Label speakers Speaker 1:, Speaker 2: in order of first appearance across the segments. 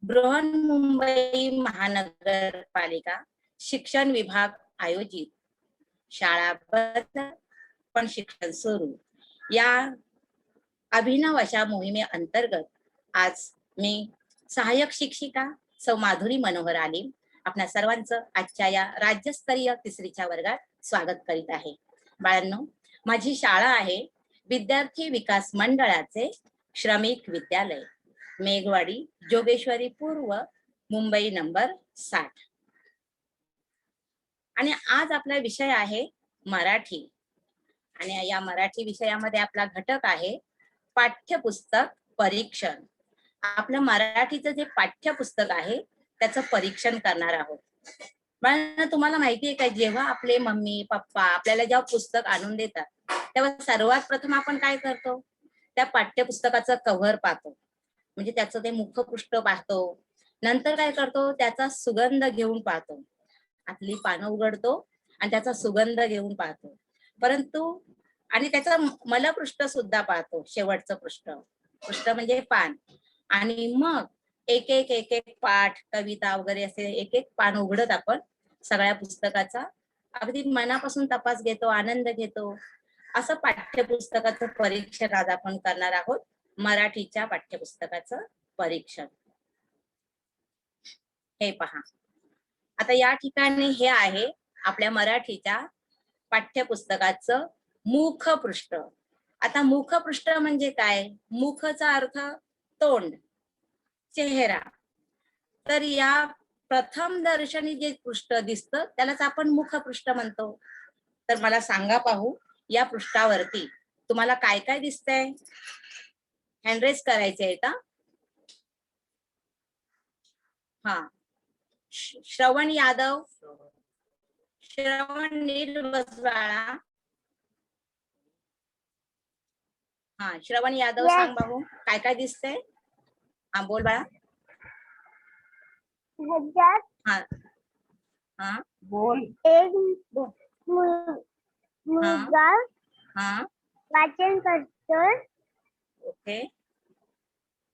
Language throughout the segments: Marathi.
Speaker 1: बृहन्मुंबई महानगरपालिका शिक्षण विभाग आयोजित शाळा बंद पण शिक्षण सुरू या अभिनव अशा मोहिमेअंतर्गत आज मी सहाय्यक शिक्षिका सौ माधुरी मनोहर आलीम आपल्या सर्वांचं आजच्या या राज्यस्तरीय तिसरीच्या वर्गात स्वागत करीत आहे. बाळांनो, माझी शाळा आहे विद्यार्थी विकास मंडळाचे श्रमिक विद्यालय, मेघवाडी, जोगेश्वरी पूर्व, मुंबई नंबर 60. आणि आज आपला विषय आहे मराठी. आणि या मराठी विषयामध्ये आपला घटक आहे पाठ्यपुस्तक परीक्षण. आपलं मराठीचं जे पाठ्यपुस्तक आहे त्याचं परीक्षण करणार आहोत. पण तुम्हाला माहिती आहे का, जेव्हा आपले मम्मी पप्पा आपल्याला जेव्हा पुस्तक आणून देतात तेव्हा सर्वात प्रथम आपण काय करतो, त्या पाठ्यपुस्तकाचं कव्हर पाहतो, म्हणजे त्याचं ते मुखपृष्ठ पाहतो. नंतर काय करतो, त्याचा सुगंध घेऊन पाहतो, आतली पानं उघडतो आणि त्याचा सुगंध घेऊन पाहतो. परंतु आणि त्याचा मलपृष्ठ सुद्धा पाहतो, शेवटचं पृष्ठ म्हणजे पान. आणि मग एक एक पाठ कविता वगैरे असे एक एक पान उघडत आपण सगळ्या पुस्तकाचा अगदी मनापासून तपास घेतो, आनंद घेतो. असं पाठ्यपुस्तकाचं परीक्षण आज आपण करणार आहोत, मराठीच्या पाठ्यपुस्तकाचं परीक्षण. हे पहा, आता या ठिकाणी हे आहे आपल्या मराठीच्या पाठ्यपुस्तकाचं मुखपृष्ठ. आता मुखपृष्ठ म्हणजे काय? मुखचा अर्थ तोंड, चेहरा. तर या प्रथम दर्शनी जे पृष्ठ दिसतं त्यालाच आपण मुखपृष्ठ म्हणतो. तर मला सांगा पाहू, या पृष्ठावरती तुम्हाला काय काय दिसतंय? हँडरेस करायचे आहे का? हा, श्रवण यादव, श्रवण नीट बस बाळा. हा, श्रवण यादव सांग बाबू काय काय दिसतंय? हा बोल बाळा. हा हा
Speaker 2: बोल.
Speaker 3: एक मुलगा
Speaker 1: हा
Speaker 3: वाचन करतोय
Speaker 1: ओके.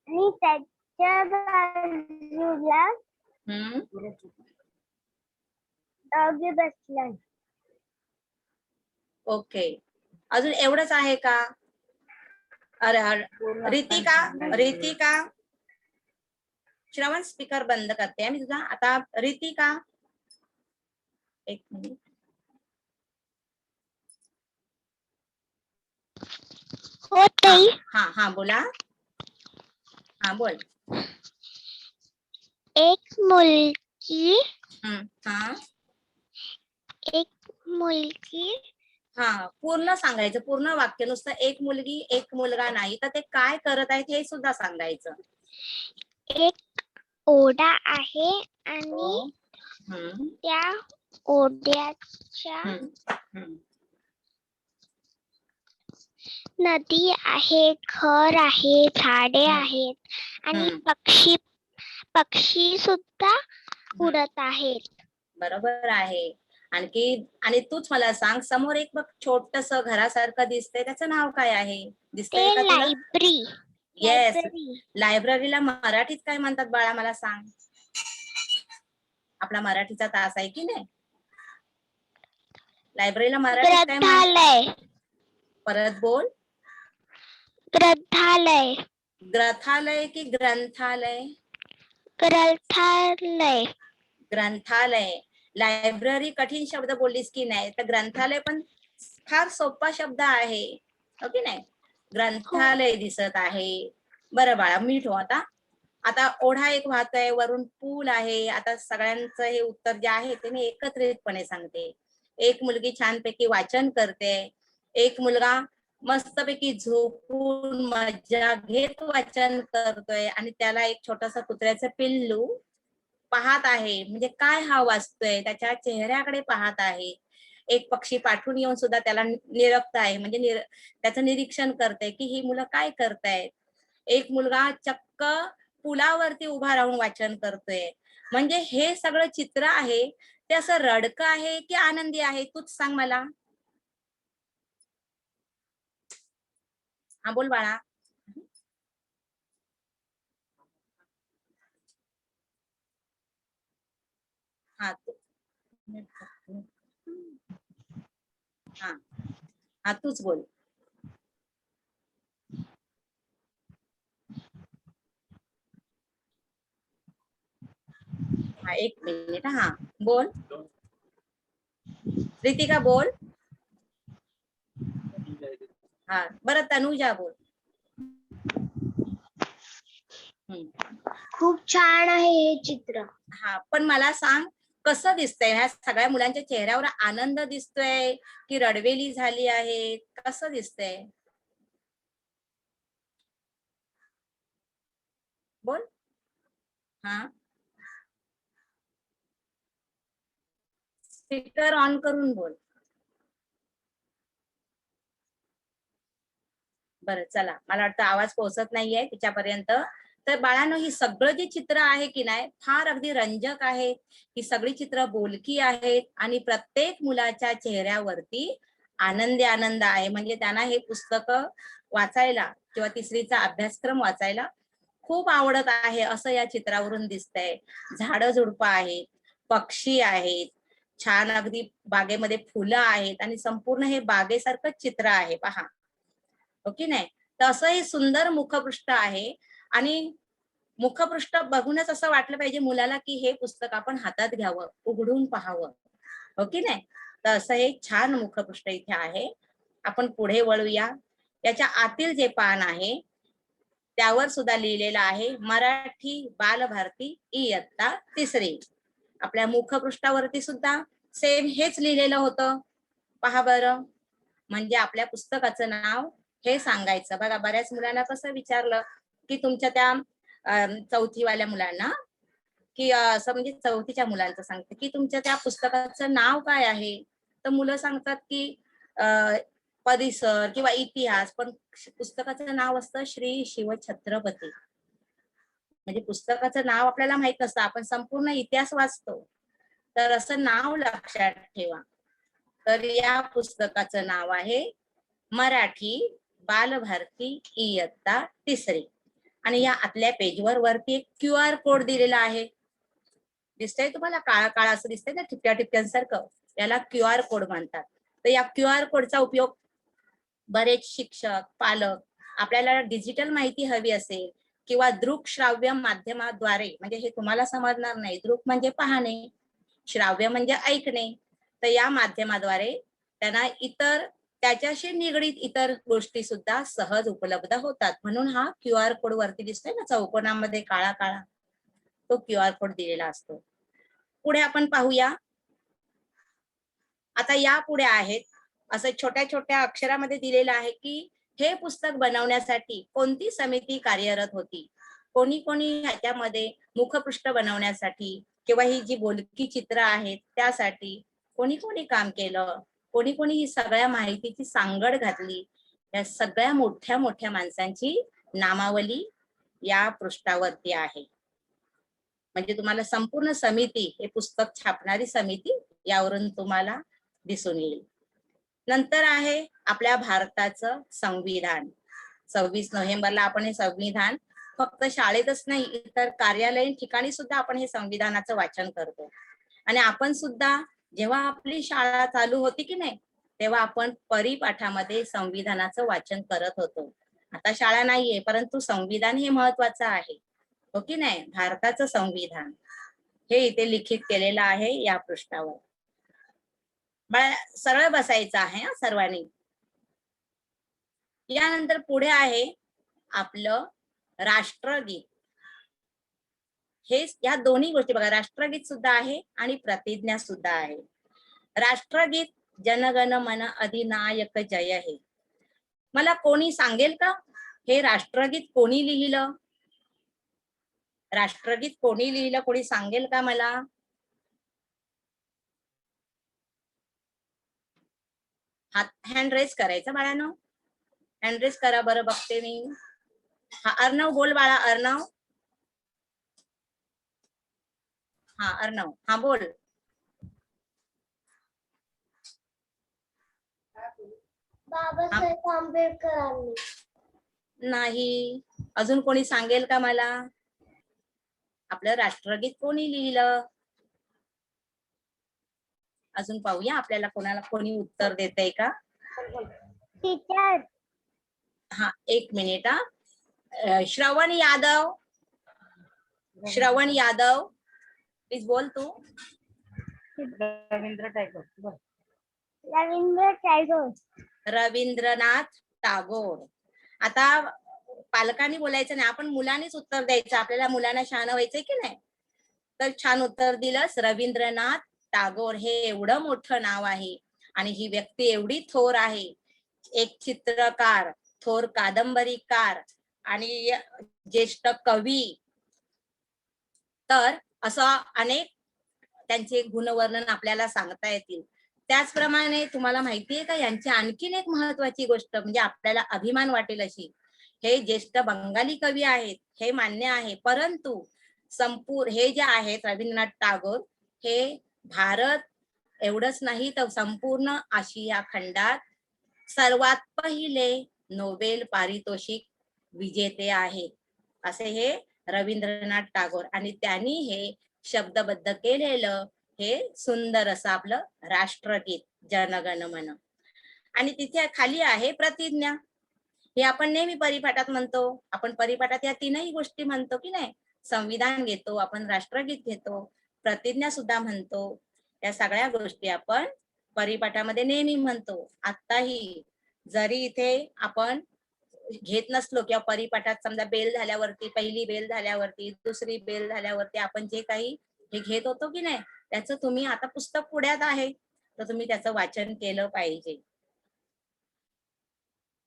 Speaker 3: आणि त्याच्या बाजूला डॉगी बसलाय.
Speaker 1: ओके, अजून एवढंच आहे का? अरे रितिका श्रवण स्पीकर बंद करते मी तुझा. आता रितिका, एक मिनिट.
Speaker 3: हो ताई.
Speaker 1: हा हा बोला. हा बोल.
Speaker 3: एक मुलगी
Speaker 1: हा
Speaker 3: हा
Speaker 1: पूर्ण सांगायचं, पूर्ण वाक्य. नुसतं एक मुलगी एक मुलगा नाही, तर ते काय करत आहेत हे सुद्धा सांगायचं.
Speaker 3: एक ओढा आहे आणि त्या ओढ्याच्या नदी आहे, घर आहे, झाडे आहेत आणि पक्षी सुद्धा उडत आहेत.
Speaker 1: बरोबर आहे. आणखी आणि तूच मला सांग, समोर एक बघ छोटस घरासारखं दिसतंय, त्याचं नाव काय आहे? दिसतंय का तुला?
Speaker 3: लायब्ररी.
Speaker 1: येस, लायब्ररीला मराठीत काय म्हणतात बाळा मला सांग? आपला मराठीचा तास आहे की नाही, लायब्ररीला मराठीत काय म्हणतात? परत बोल.
Speaker 3: ग्रंथालय.
Speaker 1: ग्रंथालय की ग्रंथालय?
Speaker 3: ग्रंथालय.
Speaker 1: ग्रंथालय. लायब्ररी कठीण शब्द बोललीस की नाही, तर ग्रंथालय पण फार सोपा शब्द आहे, हो की नाही? ग्रंथालय दिसत आहे. बरं बाळा, मीठ हो. आता ओढा एक वाहतोय, वरून पूल आहे. आता सगळ्यांचं हे उत्तर जे आहे ते मी एकत्रितपणे सांगते. एक मुलगी छानपैकी वाचन करते, एक मुलगा मस्तपैकी झोपून मजा घेत वाचन करतोय आणि त्याला एक छोटासा कुत्र्याचं पिल्लू पाहत आहे. म्हणजे काय हा वाचतोय, त्याच्या चेहऱ्याकडे पाहत आहे. एक पक्षी पाठवून येऊन सुद्धा त्याला निरखत आहे, म्हणजे त्याचं निरीक्षण करते की ही मुलं काय करतायत. एक मुलगा चक्क पुलावरती उभा राहून वाचन करतोय. म्हणजे हे सगळं चित्र आहे ते असं रडकं आहे की आनंदी आहे, तूच सांग मला. हा बोल बाळा. हा हा हा तूच बोल. हा एक मिनिट. हा बोल रितिका बोल. हा बरं तनुजा बोल.
Speaker 3: खूप छान आहे हे चित्र.
Speaker 1: हा पण मला सांग कसं दिसतंय, ह्या सगळ्या मुलांच्या चेहऱ्यावर आनंद दिसतोय की रडवेली झाली आहे, कसं दिसतंय बोल. हा स्पीकर ऑन करून बोल. बरं चला, मला वाटतं आवाज पोहोचत नाहीये तिच्यापर्यंत. तर बाळांनो, ही सगळं जे चित्र आहे की नाही फार अगदी रंजक आहे. ही सगळी चित्र बोलकी आहेत आणि प्रत्येक मुलाच्या चेहऱ्यावरती आनंद आहे. म्हणजे त्यांना हे पुस्तक वाचायला किंवा तिसरीचा अभ्यासक्रम वाचायला खूप आवडत आहे असं या चित्रावरून दिसतंय. झाडं झुडपं आहेत, पक्षी आहेत, छान अगदी बागेमध्ये फुलं आहेत आणि संपूर्ण हे बागेसारखं चित्र आहे पहा. ओके नाही. तर असं हे सुंदर मुखपृष्ठ आहे आणि मुखपृष्ठ बघूनच असं वाटलं पाहिजे मुलाला की हे पुस्तक आपण हातात घ्यावं, उघडून पाहावं. ओके नाही. तर असं हे छान मुखपृष्ठ इथे आहे. आपण पुढे वळूया. याच्या आतील जे पान आहे त्यावर सुद्धा लिहिलेलं आहे मराठी बालभारती इयत्ता तिसरी. आपल्या मुखपृष्ठावरती सुद्धा सेम हेच लिहिलेलं होतं पहा बरं. म्हणजे आपल्या पुस्तकाचं नाव हे सांगायचं. बघा बऱ्याच मुलांना कसं विचारलं की तुमच्या त्या चौथीवाल्या मुलांना की असं म्हणजे चौथीच्या मुलांचं सांगते की तुमच्या त्या पुस्तकाचं नाव काय आहे. तर मुलं सांगतात की परिसर किंवा इतिहास, पण पुस्तकाचं नाव असतं श्री शिवछत्रपती. म्हणजे पुस्तकाचं नाव आपल्याला माहित नसतं, आपण संपूर्ण इतिहास वाचतो. तर असं नाव लक्षात ठेवा. तर या पुस्तकाचं नाव आहे मराठी बालभारती इयत्ता तिसरी. आणि या आतल्या पेजवर वरती एक QR कोड दिलेला आहे. दिसतंय तुम्हाला? काळा काळा असं दिसतंय ना ठिपक्या ठिपक्यांसारखं, याला QR कोड म्हणतात. तर या QR कोडचा उपयोग बरेच शिक्षक पालक आपल्याला डिजिटल माहिती हवी असेल किंवा दृकश्राव्य माध्यमाद्वारे, म्हणजे हे तुम्हाला समजणार नाही, दृक म्हणजे पाहणे, श्राव्य म्हणजे ऐकणे, तर या माध्यमाद्वारे त्यांना इतर त्याच्याशी निगडीत इतर गोष्टी सुद्धा सहज उपलब्ध होतात. म्हणून हा QR कोड वरती दिसतोय ना चौकोनामध्ये काळा काळा, तो QR कोड दिलेला असतो. पुढे आपण पाहूया. आता या पुढे आहेत असं छोट्या छोट्या अक्षरामध्ये दिलेलं आहे की हे पुस्तक बनवण्यासाठी कोणती समिती कार्यरत होती, कोणी कोणी ह्याच्यामध्ये मुखपृष्ठ बनवण्यासाठी किंवा ही जी बोलकी चित्र आहेत त्यासाठी कोणी कोणी काम केलं, कोणी कोणी ही सगळ्या माहितीची सांगड घातली, या सगळ्या मोठ्या मोठ्या माणसांची नामावली या पृष्ठावरती आहे. म्हणजे तुम्हाला संपूर्ण समिती, हे पुस्तक छापणारी समिती यावरून तुम्हाला दिसून येईल. नंतर आहे आपल्या भारताचं संविधान. 26 नोव्हेंबरला आपण हे संविधान फक्त शाळेतच नाही, इतर कार्यालयीन ठिकाणी सुद्धा आपण हे संविधानाचं वाचन करतो. आणि आपण सुद्धा जेव्हा आपली शाळा चालू होती की नाही, तेव्हा आपण परिपाठामध्ये संविधानाचं वाचन करत होतो. आता शाळा नाहीये, परंतु संविधान हे महत्वाचं आहे, हो की नाही. भारताचं संविधान हे इथे लिखित केलेलं आहे या पृष्ठावर. सरळ बसायचं आहे सर्वांनी. यानंतर पुढे आहे आपलं राष्ट्रगीत. हे या दोन्ही गोष्टी बघा, राष्ट्रगीत सुद्धा आहे आणि प्रतिज्ञा सुद्धा आहे. राष्ट्रगीत जनगण मन अधिनायक जय हे. मला कोणी सांगेल का हे राष्ट्रगीत कोणी लिहिलं? राष्ट्रगीत कोणी लिहिलं, कोणी सांगेल का मला? हात हँड रेस करायचा बाळांनो, हँड रेस करा बरं, बघते मी. हा अर्णव बोल बाळा, अर्णव. हा अर्णव, हा बोल.
Speaker 3: बाबासाहेब आंबेडकरांनी.
Speaker 1: नाही. अजून कोणी सांगेल का मला? आपलं राष्ट्रगीत कोणी लिहिलं? अजून पाहूया आपल्याला कोणाला कोणी उत्तर देतंय का?
Speaker 3: टीचर
Speaker 1: हा, 1 मिनिट हा. श्रवण यादव, श्रवण यादव, प्लीज बोल तू.
Speaker 2: रवींद्र टागोर.
Speaker 3: रवींद्र टागोर.
Speaker 1: रवींद्रनाथ टागोर. आता पालकांनी बोलायचं नाही, आपण मुलांनीच उत्तर द्यायचं. आपल्याला मुलांना शहाणं व्हायचंय की नाही? तर छान उत्तर दिलंस. रवींद्रनाथ टागोर हे एवढं मोठं नाव आहे आणि ही व्यक्ती एवढी थोर आहे. एक चित्रकार, थोर कादंबरीकार आणि ज्येष्ठ कवी. तर असं अनेक त्यांचे गुणवर्णन आपल्याला सांगता येतील. त्याचप्रमाणे तुम्हाला माहितीये का, यांची आणखीन एक महत्वाची गोष्ट म्हणजे आपल्याला अभिमान वाटेल अशी, हे ज्येष्ठ बंगाली कवी आहेत हे मान्य आहे, परंतु हे जे आहेत रवींद्रनाथ टागोर हे भारत एवढंच नाही तर संपूर्ण आशिया खंडात सर्वात पहिले नोबेल पारितोषिक विजेते आहेत असे हे रवींद्रनाथ टागोर. आणि त्यांनी हे शब्दबद्ध केलेलं हे सुंदर असं आपलं राष्ट्रगीत जनगण मन. आणि तिथे खाली आहे प्रतिज्ञा. हे आपण नेहमी परिपाठात म्हणतो. आपण परिपाठात या तीनही गोष्टी म्हणतो की नाही? संविधान घेतो, आपण राष्ट्रगीत घेतो, प्रतिज्ञा सुद्धा म्हणतो. या सगळ्या गोष्टी आपण परिपाठामध्ये नेहमी म्हणतो. आताही जरी इथे आपण घेत नसलो किंवा परिपाठात समजा बेल झाल्यावरती, पहिली बेल झाल्यावरती, दुसरी बेल झाल्यावरती आपण जे काही हे घेत होतो की नाही, त्याचं तुम्ही आता पुस्तक पुढ्यात आहे तर तुम्ही त्याचं वाचन केलं पाहिजे.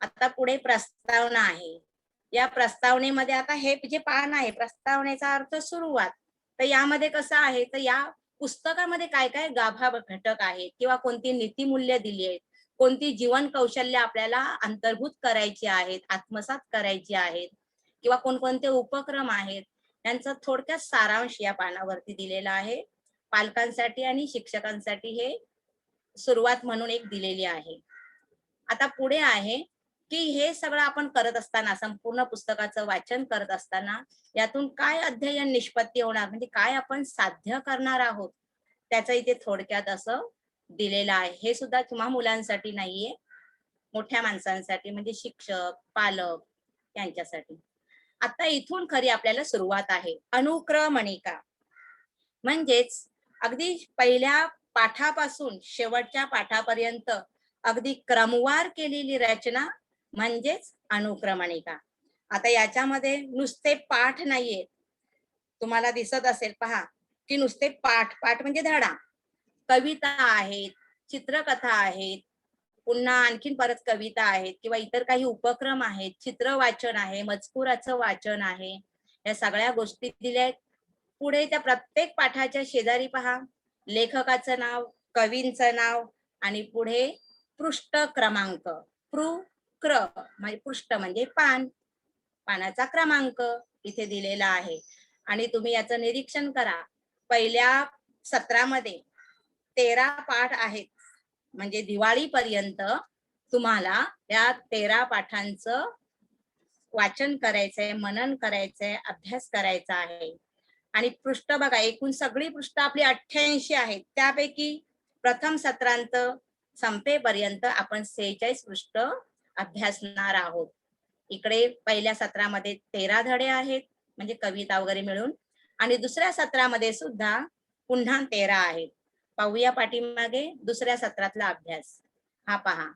Speaker 1: आता पुढे प्रस्तावना आहे. या प्रस्तावनेमध्ये आता हे जे पान आहे प्रस्तावनेचा अर्थ सुरुवात, तर यामध्ये कसं आहे, तर या पुस्तकामध्ये काय काय गाभा घटक आहेत किंवा कोणती नीतिमूल्य दिली आहेत, कोणती जीवन कौशल्य आपल्याला अंतर्भूत करायची आहेत, आत्मसात करायची आहेत, किंवा कोणकोणते उपक्रम आहेत, त्यांचा थोडक्यात सारांश या पानावरती दिलेला आहे. पालकांसाठी आणि शिक्षकांसाठी हे सुरुवात म्हणून एक दिलेली आहे. आता पुढे आहे की हे सगळं आपण करत असताना, संपूर्ण पुस्तकाचं वाचन करत असताना यातून काय अध्ययन निष्पत्ती होणार, म्हणजे काय आपण साध्य करणार आहोत, त्याचं इथे थोडक्यात असं दिलेलं आहे. हे सुद्धा तुम्हा मुलांसाठी नाहीये, मोठ्या माणसांसाठी म्हणजे शिक्षक, पालक यांच्यासाठी. आता इथून खरी आपल्याला सुरुवात आहे. अनुक्रमणिका म्हणजेच अगदी पहिल्या पाठापासून शेवटच्या पाठापर्यंत अगदी क्रमवार केलेली रचना म्हणजेच अनुक्रमणिका. आता याच्यामध्ये नुसते पाठ नाहीये, तुम्हाला दिसत असेल पहा की नुसते पाठ म्हणजे धडा, कविता आहेत, चित्रकथा आहेत, पुन्हा आणखीन परत कविता आहेत किंवा इतर काही उपक्रम आहेत, चित्र वाचन आहे, मजकुराचं वाचन आहे, या सगळ्या गोष्टी दिल्या आहेत. पुढे त्या प्रत्येक पाठाच्या शेजारी पहा लेखकाचं नाव, कवींचं नाव आणि पुढे पृष्ठ क्रमांक. म्हणजे पृष्ठ म्हणजे पान, पानाचा क्रमांक इथे दिलेला आहे. आणि तुम्ही याचं निरीक्षण करा, पहिल्या सत्रामध्ये 13 पाठ आहेत, म्हणजे दिवाळीपर्यंत तुम्हाला या 13 पाठांचं वाचन करायचंय, मनन करायचंय, अभ्यास करायचा आहे. आणि पृष्ठ बघा, एकूण सगळी पृष्ठ आपली 88 आहेत, त्यापैकी प्रथम सत्रांत संपेपर्यंत आपण 46 पृष्ठ अभ्यासणार आहोत. इकडे पहिल्या सत्रामध्ये 13 धडे आहेत, म्हणजे कविता वगैरे मिळून, आणि दुसऱ्या सत्रामध्ये सुद्धा पुन्हा 13 आहेत. पाहूया पाठीमागे दुसऱ्या सत्रातला अभ्यास. हा पहा,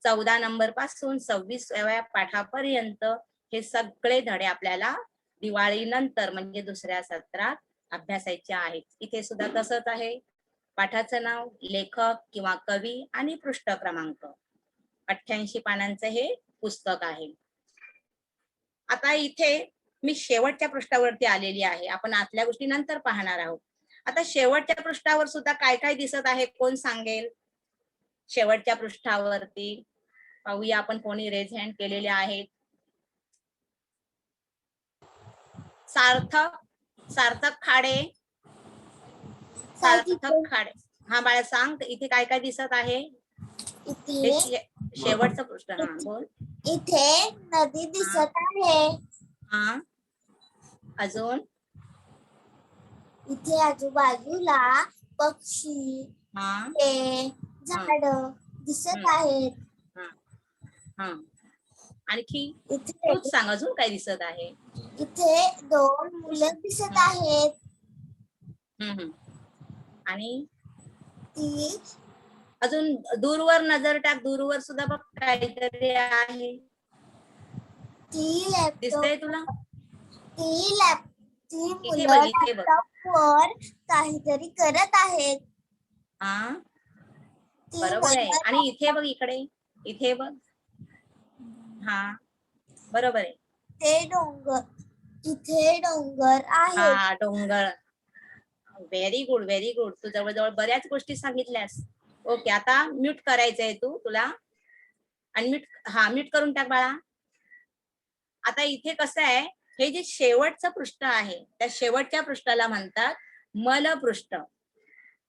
Speaker 1: 14 नंबर पासून 26व्या पाठापर्यंत हे सगळे धडे आपल्याला दिवाळी नंतर म्हणजे दुसऱ्या सत्रात अभ्यासायचे आहेत. इथे सुद्धा तसंच आहे, पाठाचं नाव, लेखक किंवा कवी आणि पृष्ठ क्रमांक. 88 पानांचं हे पुस्तक आहे. आता इथे मी शेवटच्या पृष्ठावरती आलेली आहे, आपण आतल्या गोष्टी नंतर पाहणार आहोत. आता शेवटच्या पृष्ठावर सुद्धा काय काय दिसत आहे, कोण सांगेल? शेवटच्या पृष्ठावरती पाहूया आपण कोणी रेज हँड केलेले आहेत. सार्थक खाडे. सार्थक खाडे, हा बाळा सांग इथे काय काय दिसत आहे? हे
Speaker 3: इथे
Speaker 1: शेवटचं पृष्ठ. हा बोल.
Speaker 3: इथे नदी दिसत आहे.
Speaker 1: हा अजून.
Speaker 3: इथे आजूबाजूला पक्षी,
Speaker 1: हा
Speaker 3: हे झाड दिसत आहेत.
Speaker 1: हा हा आणखी
Speaker 3: इथे
Speaker 1: तूच सांग अजून काय दिसत आहे.
Speaker 3: इथे 2 मुलं दिसत आहेत.
Speaker 1: आणि
Speaker 3: ती
Speaker 1: अजून दूरवर नजर टाक. दूरवर सुद्धा बघ काहीतरी आहे.
Speaker 3: ती
Speaker 1: दिसतंय
Speaker 3: लॅपटॉप
Speaker 1: तुला.
Speaker 3: ती
Speaker 1: इथे
Speaker 3: मुलं
Speaker 1: बघ, इथे बघ.
Speaker 3: लॅपटॉपवर काहीतरी करत आहेत.
Speaker 1: हा
Speaker 3: ती
Speaker 1: बरोबर आहे.
Speaker 3: मुलं
Speaker 1: आणि इथे बघ, इकडे इथे बघ. हा बरोबर आहे.
Speaker 3: इथे डोंगर आहेत.
Speaker 1: हा डोंगर. Very good, very good. तू जवळजवळ बऱ्याच गोष्टी सांगितल्यास. ओके, आता म्यूट करायचंय तुला. आणि म्यूट करून टाक बाळा. आता इथे कसं आहे, हे जे शेवटचं पृष्ठ आहे त्या शेवटच्या पृष्ठाला म्हणतात मलपृष्ठ.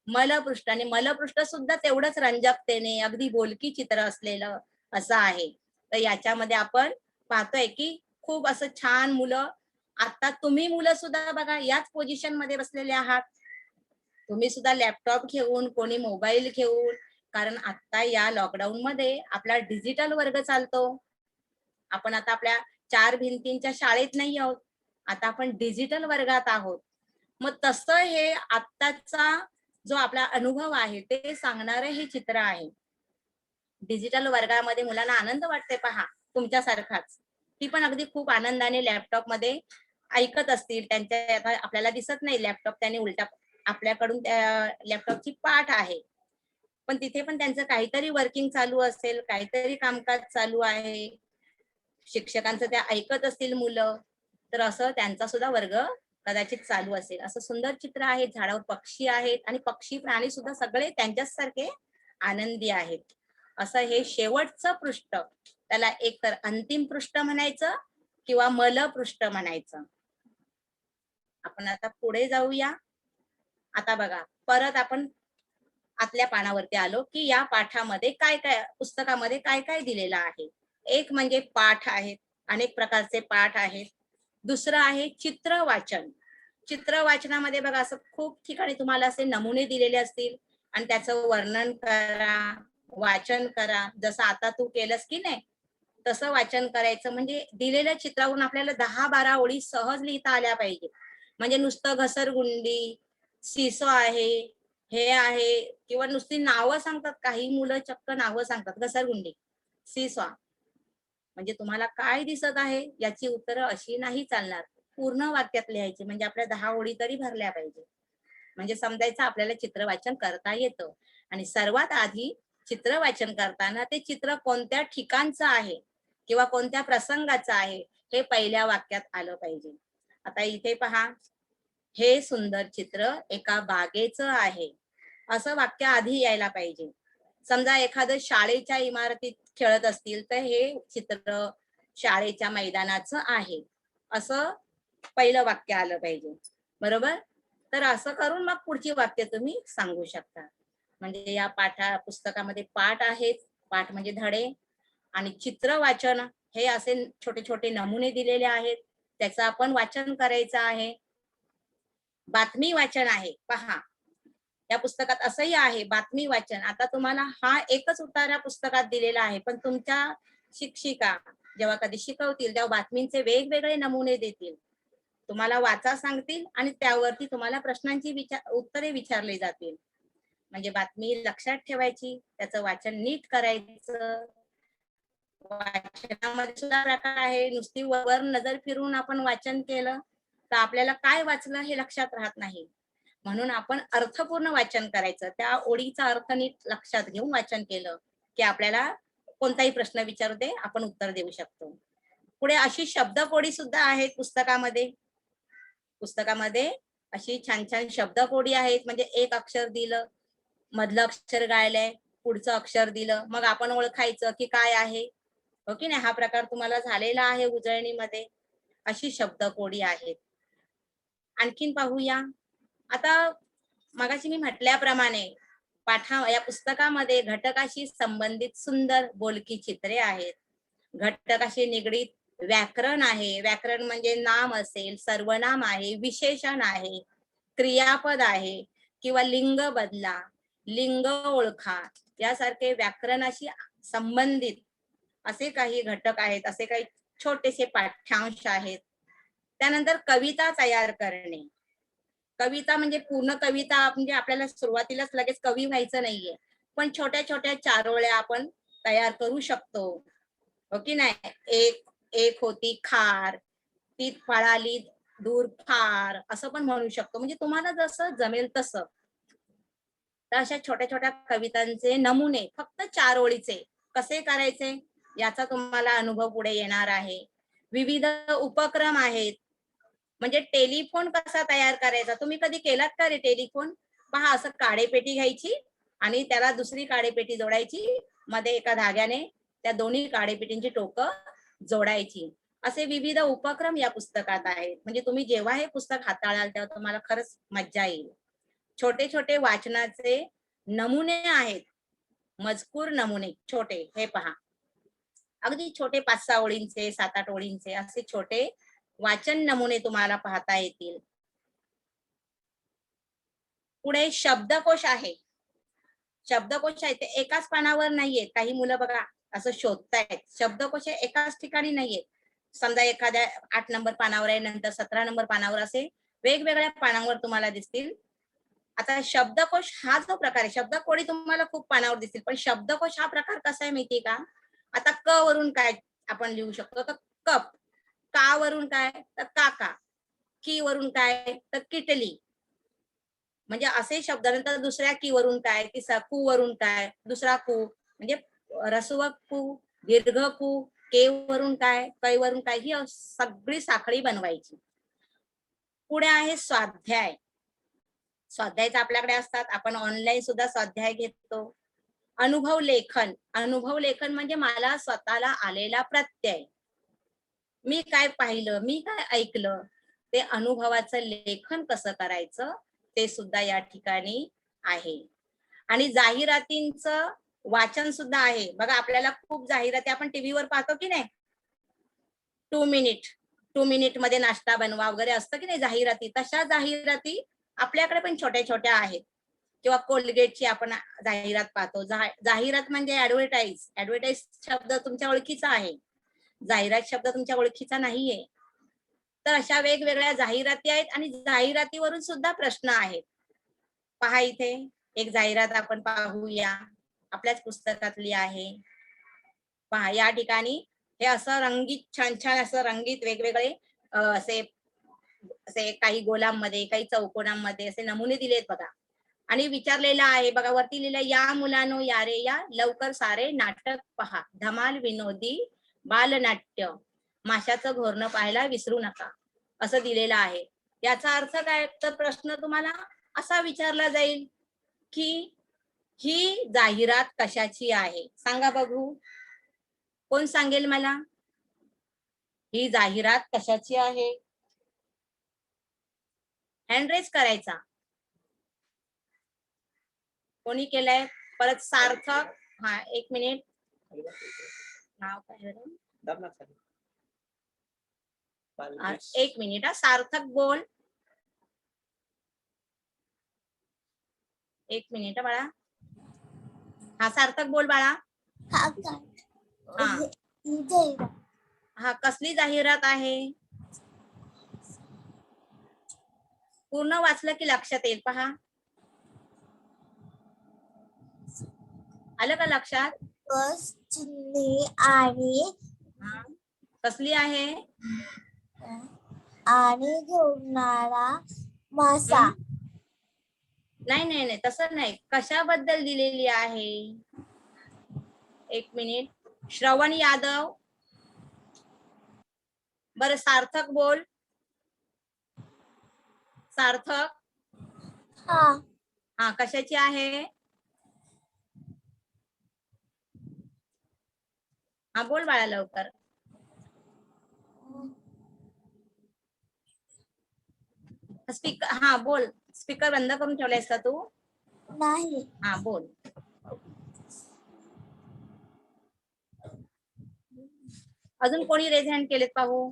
Speaker 1: मलपृष्ठ. आणि मलपृष्ठ सुद्धा तेवढंच रंजकतेने अगदी बोलकी चित्र असलेलं असं आहे. तर याच्यामध्ये आपण पाहतोय की खूप असं छान मुलं. आता तुम्ही मुलं सुद्धा बघा याच पोझिशन मध्ये बसलेले आहात. तुम्ही सुद्धा लॅपटॉप घेऊन, कोणी मोबाईल घेऊन. कारण आता या लॉकडाऊन मध्ये आपला डिजिटल वर्ग चालतो. आपण आता आपल्या 4 भिंतींच्या शाळेत नाही आहोत. आता आपण डिजिटल वर्गात आहोत. मग तसं हे आत्ताचा जो आपला अनुभव आहे ते सांगणारे हे चित्र आहे. डिजिटल वर्गामध्ये मुलांना आनंद वाटते पहा, तुमच्यासारखाच. ती पण अगदी खूप आनंदाने लॅपटॉप मध्ये ऐकत असतील. त्यांच्या आपल्याला दिसत नाही लॅपटॉप, त्याने उलटा आपल्याकडून त्या लॅपटॉपची पाठ आहे. पण तिथे पण त्यांचं काहीतरी वर्किंग चालू असेल, काहीतरी कामकाज चालू आहे. शिक्षकांचं त्या ऐकत असतील मुलं. तर असं त्यांचा सुद्धा वर्ग कदाचित चालू असेल. असं सुंदर चित्र आहे. झाडावर पक्षी आहेत आणि पक्षी प्राणी सुद्धा सगळे त्यांच्याच सारखे आनंदी आहेत. असं हे शेवटचं पृष्ठ. त्याला एक तर अंतिम पृष्ठ म्हणायचं किंवा मलपृष्ठ म्हणायचं. आपण आता पुढे जाऊया. आता बघा, परत आपण आतल्या पानावरती आलो की या पाठामध्ये काय काय, पुस्तकामध्ये काय काय दिलेलं आहे. एक म्हणजे पाठ आहेत. अनेक प्रकारचे पाठ आहेत. दुसरं आहे चित्र वाचन. चित्र वाचनामध्ये बघा असं खूप ठिकाणी तुम्हाला असे नमुने दिलेले असतील आणि त्याचं वर्णन करा, वाचन करा. जसं आता तू केलंस की नाही तसं वाचन करायचं. म्हणजे दिलेल्या चित्रावरून आपल्याला 10-12 ओळी सहज लिहिता आल्या पाहिजे. म्हणजे नुसतं घसरगुंडी, सिसो आहे, हे आहे, किंवा नुसती नावं सांगतात. काही मुलं चक्क नावं सांगतात. घसरगुंडी, सीसॉ. म्हणजे तुम्हाला काय दिसत आहे याची उत्तरं अशी नाही चालणार. पूर्ण वाक्यात लिहायची. म्हणजे आपल्या 10 ओळी तरी भरल्या पाहिजे. म्हणजे समजायचं आपल्याला चित्र वाचन करता येतं. आणि सर्वात आधी चित्र वाचन करताना ते चित्र कोणत्या ठिकाणचं आहे किंवा कोणत्या प्रसंगाचं आहे हे पहिल्या वाक्यात आलं पाहिजे. आता इथे पहा, हे सुंदर चित्र एका बागेचं आहे असं वाक्य आधी यायला पाहिजे. समजा एखादं शाळेच्या इमारतीत खेळत असतील तर हे चित्र शाळेच्या मैदानाचं आहे असं पहिलं वाक्य आलं पाहिजे. बरोबर. तर असं करून मग पुढची वाक्य तुम्ही सांगू शकता. म्हणजे या पुस्तकामध्ये पाठ आहेत. पाठ म्हणजे धडे. आणि चित्र वाचन हे असे छोटे छोटे नमुने दिलेले आहेत. त्याचं आपण वाचन करायचं आहे. बातमी वाचन आहे. पहा, या पुस्तकात असंही आहे बातमी वाचन. आता तुम्हाला हा एकच उतार या पुस्तकात दिलेला आहे. पण तुमच्या शिक्षिका जेव्हा कधी शिकवतील तेव्हा बातमींचे वेगवेगळे नमुने देतील. तुम्हाला वाचा सांगतील आणि त्यावरती तुम्हाला प्रश्नांची उत्तरे विचारली जातील. म्हणजे बातमी लक्षात ठेवायची, त्याचं वाचन नीट करायचं. वाचनामध्ये सुद्धा प्रकार आहे. नुसती वर नजर फिरून आपण वाचन केलं तर आपल्याला काय वाचलं हे लक्षात राहत नाही. म्हणून आपण अर्थपूर्ण वाचन करायचं. त्या ओळीचा अर्थ नीट लक्षात घेऊन वाचन केलं की आपल्याला कोणताही प्रश्न विचारू दे, आपण उत्तर देऊ शकतो. पुढे अशी शब्दकोडी सुद्धा आहेत पुस्तकामध्ये. पुस्तकामध्ये अशी छान छान शब्दकोडी आहेत. म्हणजे एक अक्षर दिलं, मधलं अक्षर गायलंय, पुढचं अक्षर दिलं, मग आपण ओळखायचं की काय आहे. हो की नाही. हा प्रकार तुम्हाला झालेला आहे उजळणीमध्ये. अशी शब्दकोडी आहेत. आणखीन पाहूया. आता मगाशी मी म्हटल्याप्रमाणे या पुस्तकामध्ये घटकाशी संबंधित सुंदर बोलकी चित्रे आहेत. घटकाशी निगडीत व्याकरण आहे. व्याकरण म्हणजे नाम असेल, सर्वनाम आहे, विशेषण आहे, क्रियापद आहे किंवा लिंग बदला, लिंग ओळखा यासारखे व्याकरणाशी संबंधित असे काही घटक आहेत, असे काही छोटेसे पाठ्यांश आहेत. त्यानंतर कविता तयार करणे. कविता म्हणजे पूर्ण कविता म्हणजे आपल्याला सुरुवातीलाच लगेच कवी व्हायचं नाहीये, पण छोट्या छोट्या चारोळ्या आपण तयार करू शकतो, हो की नाही. एक एक होती खार, ती पळाली दूर फार, असं पण म्हणू शकतो. म्हणजे तुम्हाला जसं जमेल तसं. तर अशा छोट्या छोट्या कवितांचे नमुने फक्त 4 ओळीचे कसे करायचे याचा तुम्हाला अनुभव पुढे येणार आहे. विविध उपक्रम आहेत. म्हणजे टेलिफोन कसा तयार करायचा, तुम्ही कधी केलात का रे टेलिफोन? पहा, असं काडेपेटी घ्यायची आणि त्याला दुसरी काडेपेटी जोडायची, मध्ये एका धाग्याने त्या दोन्ही काडेपेटींची टोकं जोडायची. असे विविध उपक्रम या पुस्तकात आहेत. म्हणजे तुम्ही जेव्हा हे पुस्तक हाताळाल तेव्हा तुम्हाला खरंच मज्जा येईल. छोटे छोटे वाचनाचे नमुने आहेत. मजकूर नमुने छोटे, हे पहा. अगदी छोटे 5-6 ओळींचे, 7-8 ओळींचे असे छोटे वाचन नमुने तुम्हाला पाहता येतील. पुढे शब्दकोश आहे. शब्दकोश आहे ते एकाच पानावर नाहीये. काही मुलं बघा असं शोधतायत. शब्दकोश हे एकाच ठिकाणी नाहीये. समजा एखाद्या 8 नंबर पानावर आहे, नंतर 17 नंबर पानावर, असे वेगवेगळ्या पानावर तुम्हाला दिसतील. आता शब्दकोश हा जो प्रकार आहे, शब्दकोडी तुम्हाला खूप पानावर दिसतील, पण शब्दकोश हा प्रकार कसा आहे माहितीये का? आता क वरून काय आपण लिहू शकतो, तर कप. का वरून काय, तर काका. की वरून काय, तर किटली. म्हणजे असे शब्द. नंतर दुसऱ्या की वरून काय, की कू वरून काय, दुसरा कू म्हणजे ऱ्हस्व कू, दीर्घ कू, के वरून काय, कै वरून काय, ही सगळी साखळी बनवायची. पुढे आहे स्वाध्याय. स्वाध्याय आपल्याकडे असतात, आपण ऑनलाईन सुद्धा स्वाध्याय घेतो. अनुभव लेखन. अनुभव लेखन म्हणजे मला स्वतःला आलेला प्रत्यय, मी काय पाहिलं, मी काय ऐकलं, ते अनुभवाचं लेखन कसं करायचं ते सुद्धा या ठिकाणी आहे. आणि जाहिरातींचं वाचन सुद्धा आहे. बघा, आपल्याला खूप जाहिराती आपण टीव्हीवर पाहतो की नाही, 2 मिनिट मध्ये नाश्ता बनवा वगैरे असतं की नाही जाहिराती, तशा जाहिराती आपल्याकडे पण छोट्या छोट्या आहेत. किंवा कोलगेटची आपण जाहिरात पाहतो. जाहिरात म्हणजे ऍडव्हर्टाईज. ऍडव्हर्टाईज शब्द तुमच्या ओळखीचा आहे, जाहिरात शब्द तुमच्या ओळखीचा नाहीये. तर अशा वेगवेगळ्या जाहिराती आहेत आणि जाहिरातीवरून सुद्धा प्रश्न आहेत. पहा, इथे एक जाहिरात आपण पाहूया, आपल्याच पुस्तकातली आहे. पहा, या ठिकाणी हे असं रंगीत, छान छान असं रंगीत वेगवेगळे असे असे काही गोलांमध्ये, काही चौकोनांमध्ये असे नमुने दिलेत बघा. आणि विचारलेलं आहे बघा, वरती लिहिलं, या मुलांनो या रे या, लवकर सारे नाटक पहा, धमाल विनोदी बालनाट्य, माशाचं घोरणं पाहायला विसरू नका, असं दिलेलं आहे. याचा अर्थ काय, तर प्रश्न तुम्हाला असा विचारला जाईल की ही जाहिरात कशाची आहे, सांगा बघू. कोण सांगेल मला, ही जाहिरात कशाची आहे? हँड रेज करायचा. कोणी केलंय? परत सार्थक. हा, 1 मिनिट. नाव काय बरं? 1 मिनिट. सार्थक बोल. 1 मिनिट बाळा. हा, सार्थक बोल बाळा. हा, कसली जाहिरात आहे? पूर्ण वाचलं की लक्षात येईल. पहा, आलं का लक्षात?
Speaker 3: चिन्हे आणि
Speaker 1: कसली आहे?
Speaker 3: आणि घेऊनारा मासा.
Speaker 1: नाही नाही नाही, तसं नाही. कशाबद्दल दिलेली आहे? 1 मिनिट. श्रवण यादव. बरं, सार्थक बोल. सार्थक. हा, कशाची आहे? हा, बोल बाळा लवकर. स्पीकर, हा बोल. स्पीकर बंद करून ठेवलायस का तू?
Speaker 3: नाही.
Speaker 1: हा बोल. अजून कोणी रेज हँड केलेत पाहू.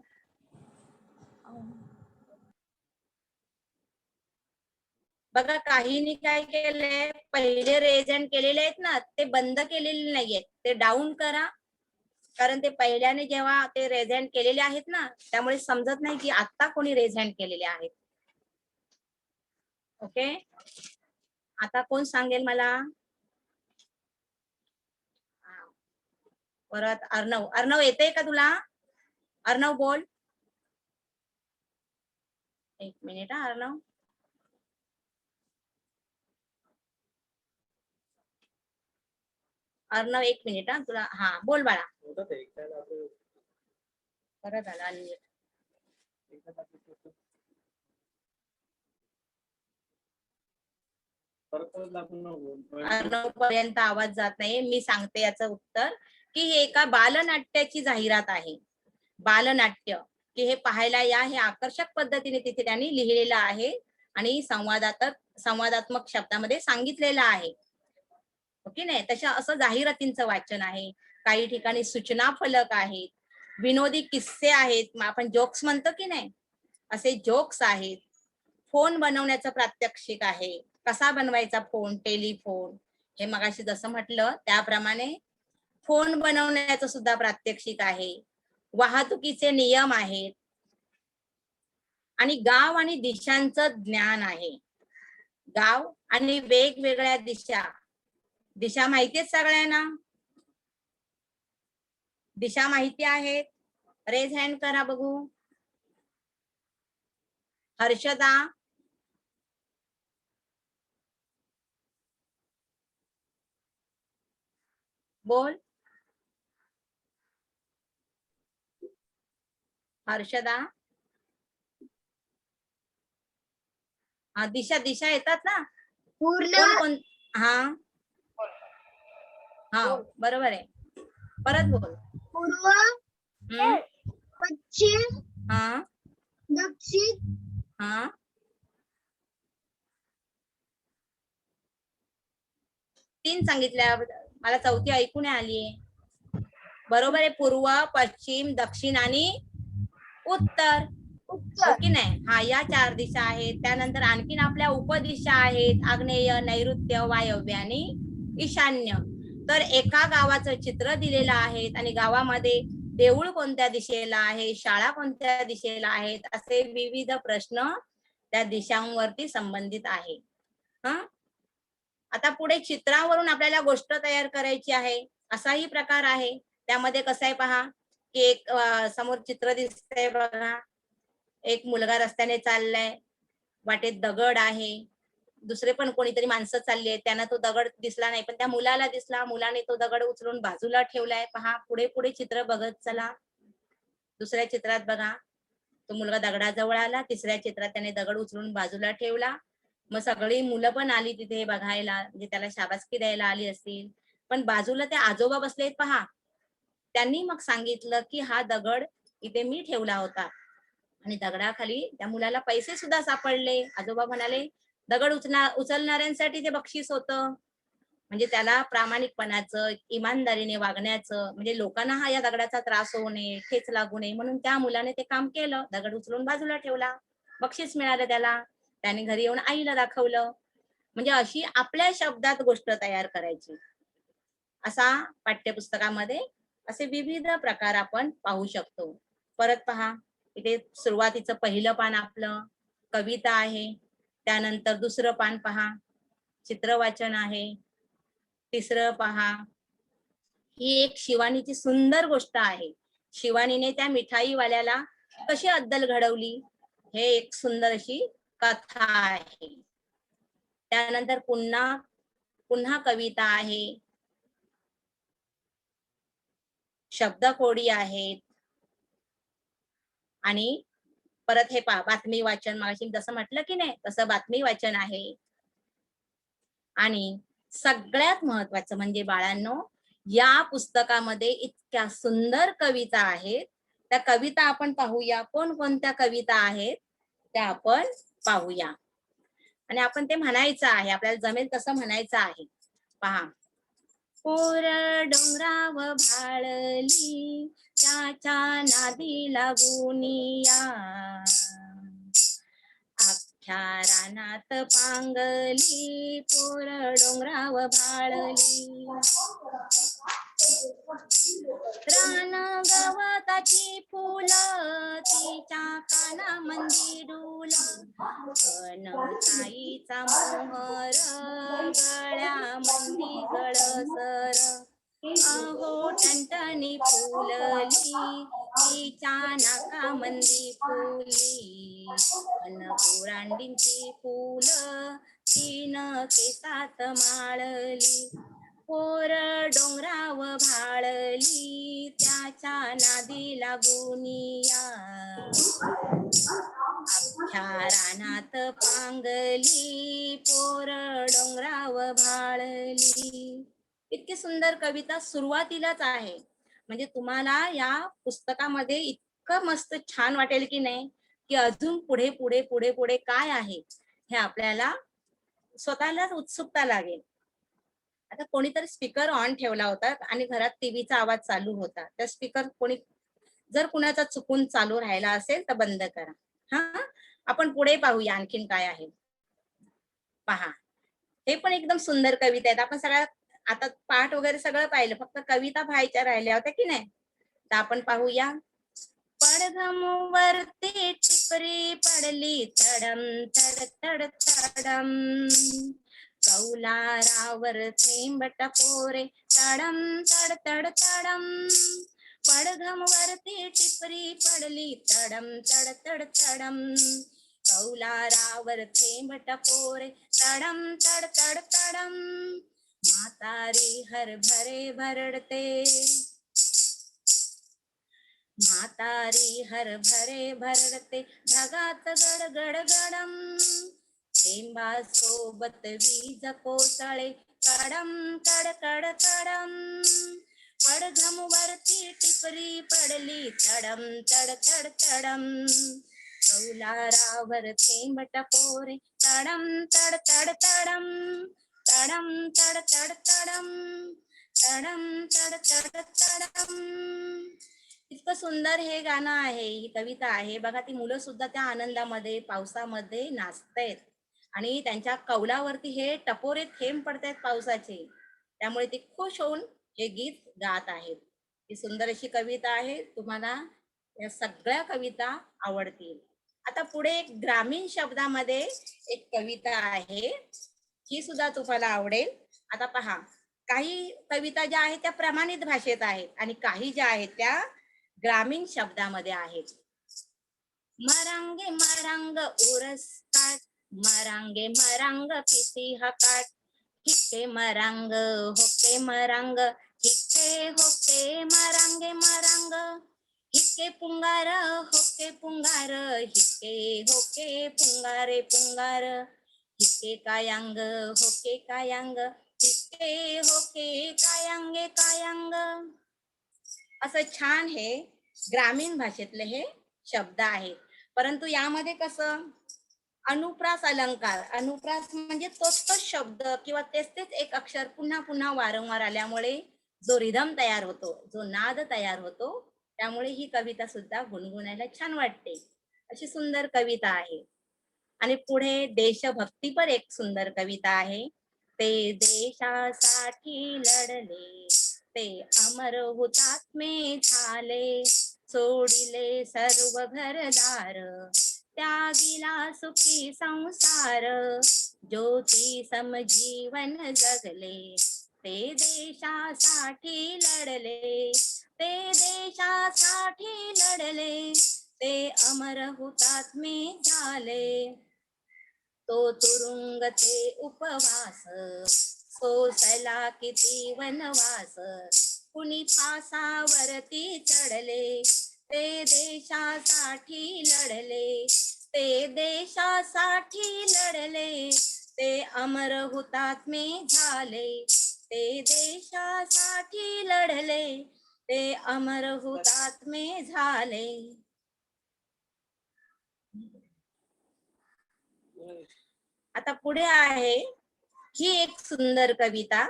Speaker 1: बघा काहींनी काय केलंय, पहिले रेज हँड केलेले आहेत ना ते बंद केलेले नाहीयेत, ते डाऊन करा. कारण ते पहिल्याने जेव्हा ते रेज हँड केलेले आहेत ना त्यामुळे समजत नाही की आता कोणी रेज हँड केलेले आहेत. ओके, आता कोण सांगेल मला. परत अर्णव. अर्णव येते का तुला. अर्णव बोल. एक मिनिट हा अर्णव. अर्णव एक मिनिट हा तुला. हा बोल बाळा. बरं झालं आणि अर्णव पर्यंत आवाज जात नाही. मी सांगते याचं उत्तर की हे एका बालनाट्याची जाहिरात आहे. बालनाट्य की हे पाहायला या, हे आकर्षक पद्धतीने तिथे त्यांनी लिहिलेलं आहे आणि संवादात्मक शब्दामध्ये सांगितलेलं आहे. ओके नाही, तशा असं जाहिरातींचं वाचन आहे. काही ठिकाणी सूचना फलक आहेत, विनोदी किस्से आहेत, आपण जोक्स म्हणतो की नाही, असे जोक्स आहेत. फोन बनवण्याचं प्रात्यक्षिक आहे, कसा बनवायचा फोन, टेलिफोन. हे मगाशी जसं म्हटलं त्याप्रमाणे फोन बनवण्याचं सुद्धा प्रात्यक्षिक आहे. वाहतुकीचे नियम आहेत आणि गाव आणि दिशांचं ज्ञान आहे. गाव आणि वेगवेगळ्या दिशा माहितीयेत सगळ्यांना. दिशा माहिती आहेत. रेज हँड करा बघू. हर्षदा. बोल. हर्षदा. हा दिशा येतात ना.
Speaker 3: पूर्ण.
Speaker 1: कोण. हा हा बरोबर आहे. परत बोल.
Speaker 3: पूर्व, पश्चिम,
Speaker 1: हा
Speaker 3: दक्षिण.
Speaker 1: हा 3 सांगितल्या, मला चौथी ऐकू नाही आली. बरोबर आहे. पूर्व, पश्चिम, दक्षिण आणि उत्तर. की नाही. हा या 4 दिशा आहेत. त्यानंतर आणखीन आपल्या उपदिशा आहेत, आग्नेय, नैऋत्य, वायव्य आणि ईशान्य. तर एका गावाचं चित्र दिलेलं आहे आणि गावामध्ये देऊळ कोणत्या दिशेला आहे, शाळा कोणत्या दिशेला आहेत, असे विविध प्रश्न त्या दिशांवरती संबंधित आहे. आता पुढे चित्रावरून आपल्याला गोष्ट तयार करायची आहे, असाही प्रकार आहे. त्यामध्ये कसं आहे पहा, की एक समोर चित्र दिसतंय बघा. एक मुलगा रस्त्याने चाललाय, वाटेत दगड आहे. दुसरे पण कोणीतरी माणसं चालली आहेत, त्यांना तो दगड दिसला नाही, पण त्या मुलाला दिसला. मुलाने तो दगड उचलून बाजूला ठेवलाय. पहा, पुढे पुढे चित्र बघत चला. दुसऱ्या चित्रात बघा, तो मुलगा दगडाजवळ आला. तिसऱ्या चित्रात त्याने दगड उचलून बाजूला ठेवला. मग सगळी मुलं पण आली तिथे बघायला, म्हणजे त्याला शाबासकी द्यायला आली असतील. पण बाजूला ते आजोबा बसलेत पहा. त्यांनी मग सांगितलं की हा दगड इथे मी ठेवला होता आणि दगडाखाली त्या मुलाला पैसे सुद्धा सापडले. आजोबा म्हणाले दगड उचलणाऱ्यांसाठी ते बक्षीस होतं. म्हणजे त्याला प्रामाणिकपणाचं, इमानदारीने वागण्याचं, म्हणजे लोकांना हा या दगडाचा त्रास होऊ नये, ठेच लागू नये, म्हणून त्या मुलाने ते काम केलं. दगड उचलून बाजूला ठेवला, बक्षीस मिळालं त्याला. त्याने घरी येऊन आईला दाखवलं. म्हणजे अशी आपल्या शब्दात गोष्ट तयार करायची. असा पाठ्यपुस्तकामध्ये असे विविध प्रकार आपण पाहू शकतो. परत पहा, इथे सुरुवातीचं पहिलं पान आपलं कविता आहे. त्यानंतर दुसरं पान पहा, चित्रवाचन आहे. तिसरं पहा, ही एक शिवानीची सुंदर गोष्ट आहे. शिवानीने त्या मिठाईवाल्याला कशी अद्दल घडवली, हे एक सुंदर अशी कथा आहे. त्यानंतर पुन्हा कविता आहे, शब्दकोडी आहेत आणि परत हे पहा बातमी वाचन. मागाशी जसं म्हटलं की नाही तसं बातमी वाचन आहे. आणि सगळ्यात महत्वाचं म्हणजे बाळांनो, या पुस्तकामध्ये इतक्या सुंदर कविता आहेत. त्या कविता आपण पाहूया. कोणकोणत्या कविता आहेत त्या आपण पाहूया. आणि आपण ते म्हणायचं आहे, आपल्याला जमेल तसं म्हणायचं आहे. पहा, पोर डोंगराव भाळली त्याच्या नादी लागुनिया, अख्ख्या रानात पांगली पोर डोंगराव भाळली, रान गवताची फुलं तिच्या कानामंदी डुल, पण ताईचा मोहर गळ्यामंदी गळसर, अहो टणटणी फुलली तिच्या नाकामंदी फुली, अन बोरांडींची फुलं तीन केसात माळली, पोर डोंगराव भाळली त्याच्या नादी लागुनिया, अख्ख्या रानात पांगली पोर डोंगराव भाळली. इतकी सुंदर कविता सुरुवातीलाच आहे. म्हणजे तुम्हाला या पुस्तकामध्ये इतकं मस्त छान वाटेल की नाही, की अजून पुढे पुढे पुढे पुढे काय आहे हे आपल्याला स्वतःलाच उत्सुकता लागेल. आता कोणीतरी स्पीकर ऑन ठेवला होता आणि घरात टीव्हीचा आवाज चालू होता. त्या स्पीकर कोणी जर कुणाचा चुकून चालू राहिला असेल तर बंद करा. हा, आपण पुढे पाहूया आणखीन काय आहे. पहा, हे पण एकदम सुंदर कविता आहेत. आपण सगळ्या आता पाठ वगैरे सगळं पाहिलं, फक्त कविता पाहायच्या राहिल्या होत्या की नाही. तर आपण पाहूया. पडघमवरती टिपरी पडली तडम तड तड तडम, कौलारावर थेंब टपोरे तडम तड तड तडम, पडघमवरती टिपरी पडली तडम तड तड तडम, कौलारावर थेंब टपोरे तडम तड तड तडम, म्हातारी हरभरे भरडते, म्हातारी हरभरे भरडते ढगात गड गड गडम, थेंबा सोबत वीज कोसळे कडम कड कड कडम, पडघमवरती टिपरी पडली तडम तड तड तडम, कौलारावर थेंब टपोरे तडम तड तड तडम, तडम तड तड तडम, तडम तड तड तडम. इतकं सुंदर हे गाणं आहे, ही कविता आहे. बघा, ती मुलं सुद्धा त्या आनंदामध्ये पावसामध्ये नाचतायत आणि त्यांच्या कौलावरती हे टपोरे थेंब पडतायत पावसाचे, त्यामुळे ते खुश होऊन हे गीत गात आहेत. ही सुंदर अशी कविता आहे. तुम्हाला या सगळ्या कविता आवडतील. आता पुढे एक ग्रामीण शब्दामध्ये एक कविता आहे, ही सुद्धा तुम्हाला आवडेल. आता पहा, काही कविता ज्या आहेत त्या प्रमाणित भाषेत आहेत आणि काही ज्या आहेत त्या ग्रामीण शब्दामध्ये आहेत. मरांगे मरांग उरस काट, मरांगे मरांग पिसी हकाट, हिक्के मरांग होके मरांग, हिक्के होके मरांगे मरांग, हिक्के पुंगार होके पुंगार, हिक्के होके पुंगारे पुंगार, हिक्के कायांग होके कायांग, हिक्के होके कायांगे कायांग. असं छान हे ग्रामीण भाषेतले हे शब्द आहेत. परंतु यामध्ये कसं अनुप्रास अलंकार, अनुप्रास म्हणजे तोच शब्द किंवा तेच एक अक्षर पुन्हा पुन्हा वारंवार आल्यामुळे जो रिदम तयार होतो, जो नाद तयार होतो, त्यामुळे ही कविता सुद्धा गुणगुणायला छान वाटते. अशी सुंदर कविता आहे. आणि पुढे देशभक्तीपर एक सुंदर कविता आहे. ते देशासाठी लढले, ते अमर हुतात्मे झाले, सोडिले सर्व घरदार, त्यागिला सुखी संसार, ज्योती समजीवन जगले, ते देशासाठी लढले, ते देशासाठी लढले, ते अमर हुतात्मे झाले. तो तुरुंग ते उपवास, सोसला किती वनवास, कुणी फासावरती चढले, ते देशासाठी लढले, ते देशासाठी लढले, ते अमर हुतात्मे झाले, ते देशासाठी लढले, ते अमर हुतात्मे झाले. आता पुढे आहे ही एक सुंदर कविता,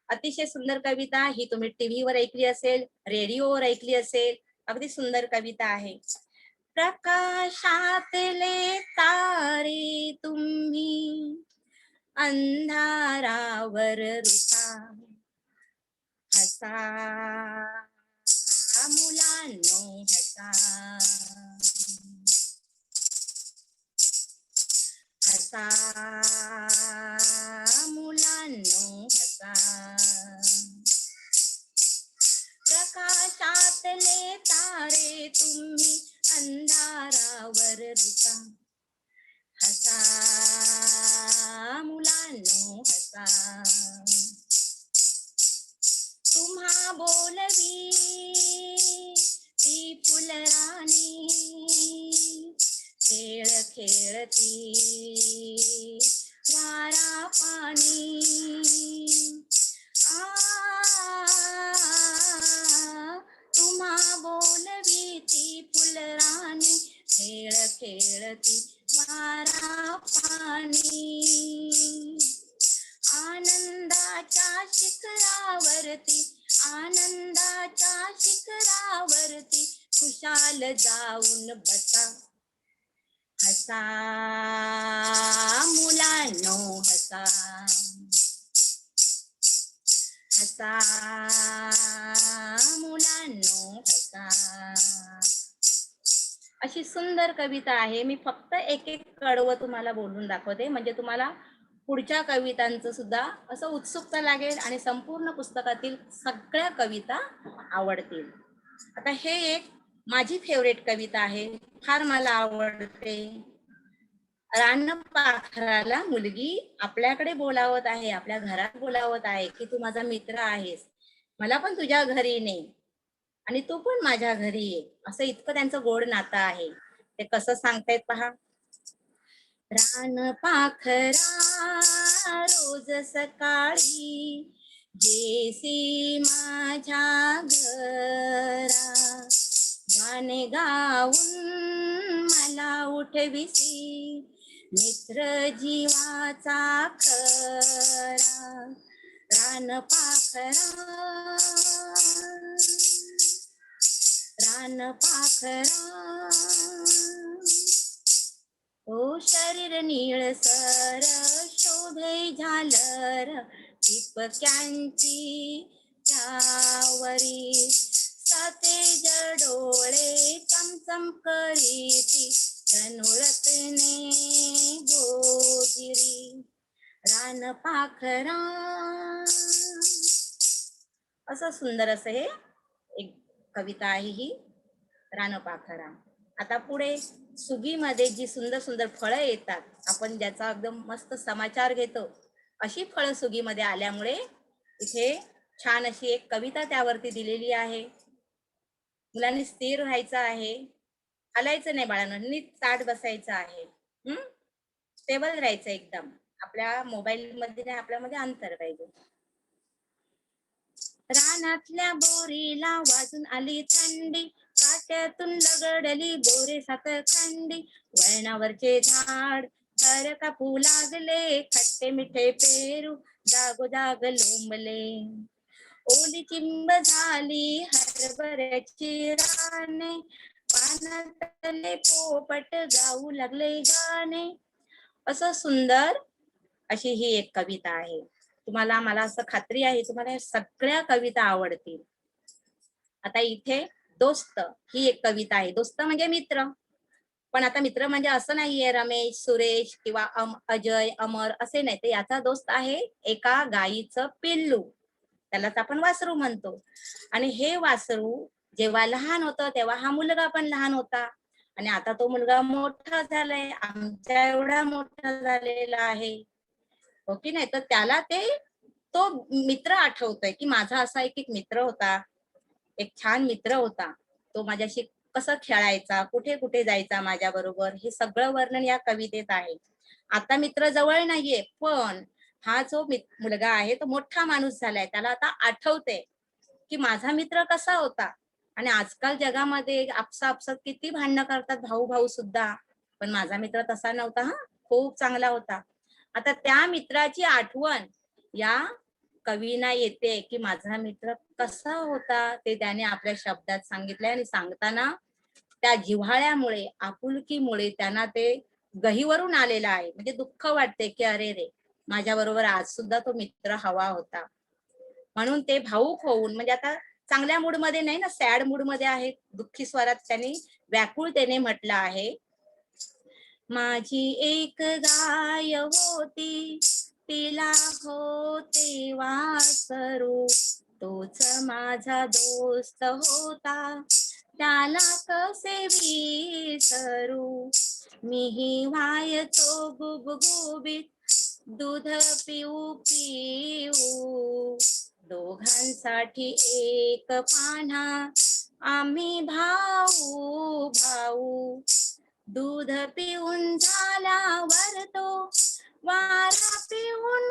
Speaker 1: अतिशय सुंदर कविता. ही तुम्ही टीव्हीवर ऐकली असेल, रेडिओवर ऐकली असेल. अगदी सुंदर कविता आहे. प्रकाशातले तारे तुम्ही अंधारावर रुता, हसा मुलांनो हसा, हसा मुलांनो हसा. प्रकाशातले तारे तुम्ही अंधारावर रुता, हसा मुलांनो हसा. तुम्हा बोलवी ती फुलराणी, खेळ खेळती वारा पाणी. तुम्हा बोलवी ती फुलराणी, खेळ खेळती वारा पाणी. आनंदाच्या शिखरावरती, आनंदाच्या शिखरावरती खुशाल जाऊन बसा, हसा मुलांनो हसा, हसा मुलांनो हसा. अशी सुंदर कविता आहे. मी फक्त एक एक कडवं तुम्हाला बोलून दाखवते, म्हणजे तुम्हाला पुढच्या कवितांचं सुद्धा असं उत्सुकता लागेल आणि संपूर्ण पुस्तकातील सगळ्या कविता आवडतील. आता हे एक माझी फेवरेट कविता आहे, फार मला आवडते. रानपाखराला मुलगी आपल्याकडे बोलावत आहे, आपल्या घरात बोलावत आहे की तू माझा मित्र आहेस, मला पण तुझ्या घरी ने आणि तू पण माझ्या घरी ये. असं इतकं त्यांचं गोड नातं आहे. ते कसं सांगतायत पहा. रानपाखरा रोज सकाळी जेसी माझ्या घरा, गाणे गाऊन मला उठविसी, मित्र जीवाचा खरा. रानपाखरा, रानपाखरा, ओ शरीर निळसर शोभे झालर, टिपक्यांची त्यावरी, सतेज डोळे चमचम करीती, तनुरत्ने गोजिरी. रानपाखरा. असं सुंदर असं हे एक कविता आहे ही, रानपाखरा. आता पुढे सुगीमध्ये जी सुंदर सुंदर फळं येतात, आपण ज्याचा एकदम मस्त समाचार घेतो, अशी फळं सुगीमध्ये आल्यामुळे इथे छान अशी एक कविता त्यावरती दिलेली आहे. मुलांनी स्थिर राहायचं आहे, हलायचं नाही बाळांनो, नीट ताट बसायचं आहे. स्टेबल राहायचं एकदम. आपल्या मोबाईल मध्ये नाही, आपल्यामध्ये अंतर पाहिजे. रानातल्या बोरीला वाजून आली थंडी, काट्यातून लगडली बोरे सात खंडी, वळणावरचे झाड घर कापू लागले, खट्टे मिठे पेरू जागोजाग लोंबले. ओली चिंब झाली हरभऱ्याची राने, पानातले पोपट गाऊ लागले गाणे. असं सुंदर अशी ही एक कविता आहे. तुम्हाला, मला असं खात्री आहे तुम्हाला सगळ्या कविता आवडतील. आता इथे दोस्त ही एक कविता आहे. दोस्त म्हणजे मित्र, पण आता मित्र म्हणजे असं नाहीये रमेश, सुरेश किंवा अजय, अमर असे नाही. ते याचा दोस्त आहे एका गाईचं पिल्लू, त्यालाच आपण वासरू म्हणतो. आणि हे वासरू जेव्हा लहान होतं तेव्हा हा मुलगा पण लहान होता, आणि आता तो मुलगा मोठा झालाय, आमच्या एवढा मोठा झालेला आहे, हो की नाही. तर त्याला तो मित्र आठवतोय की माझा असा एक मित्र होता, एक छान मित्र होता, तो माझ्याशी कसं खेळायचा, कुठे कुठे जायचा माझ्या बरोबर, हे सगळं वर्णन या कवितेत आहे. आता मित्र जवळ नाहीये, पण हा जो मुलगा आहे तो मोठा माणूस झालाय, त्याला आता आठवते की माझा मित्र कसा होता. आणि आजकाल जगामध्ये आपसात किती भांडणं करतात भाऊ भाऊ सुद्धा, पण माझा मित्र तसा नव्हता, हा खूप चांगला होता. आता त्या मित्राची आठवण या कवीना येते की माझा मित्र कसा होता ते त्याने आपल्या शब्दात सांगितले आणि सांगताना त्या जिव्हाळ्यामुळे आपुलकीमुळे त्यांना ते गहिवरून आलेला आहे. म्हणजे दुःख वाटते की अरे रे, माझ्या बरोबर आज सुद्धा तो मित्र हवा होता. म्हणून ते भावुक होऊन म्हणजे आता चांगल्या मूड मध्ये नाही ना, सॅड मूड मध्ये आहे, दुःखी स्वरात त्यांनी व्याकुळतेने म्हटलं आहे, माझी एक गाय होती तिला होते वासरू, तोच माझा दोस्त होता त्याला कसे विसरू, मीही व्हायचो गुबगुबीत दूध पिऊ पिऊ, दोघांसाठी एक पान्हा आम्ही भाऊ भाऊ, दूध पिऊन झाल्यावर तो वारा पिऊन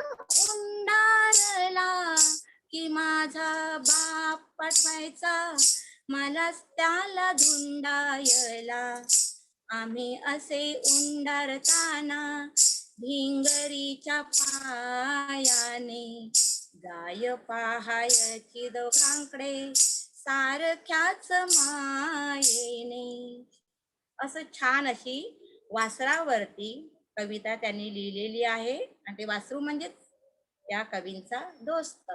Speaker 1: उंडारला, की माझा बाप पाठवायचा मलाच त्याला धुंडायला, आम्ही असे उंडारताना भिंगरीच्या पायाने, गाय पाहायची दोघांकडे सारख्याच मायेने. असं छान अशी वासरावरती कविता त्यांनी लिहिलेली आहे. आणि ते वासरू म्हणजेच त्या कवींचा दोस्त,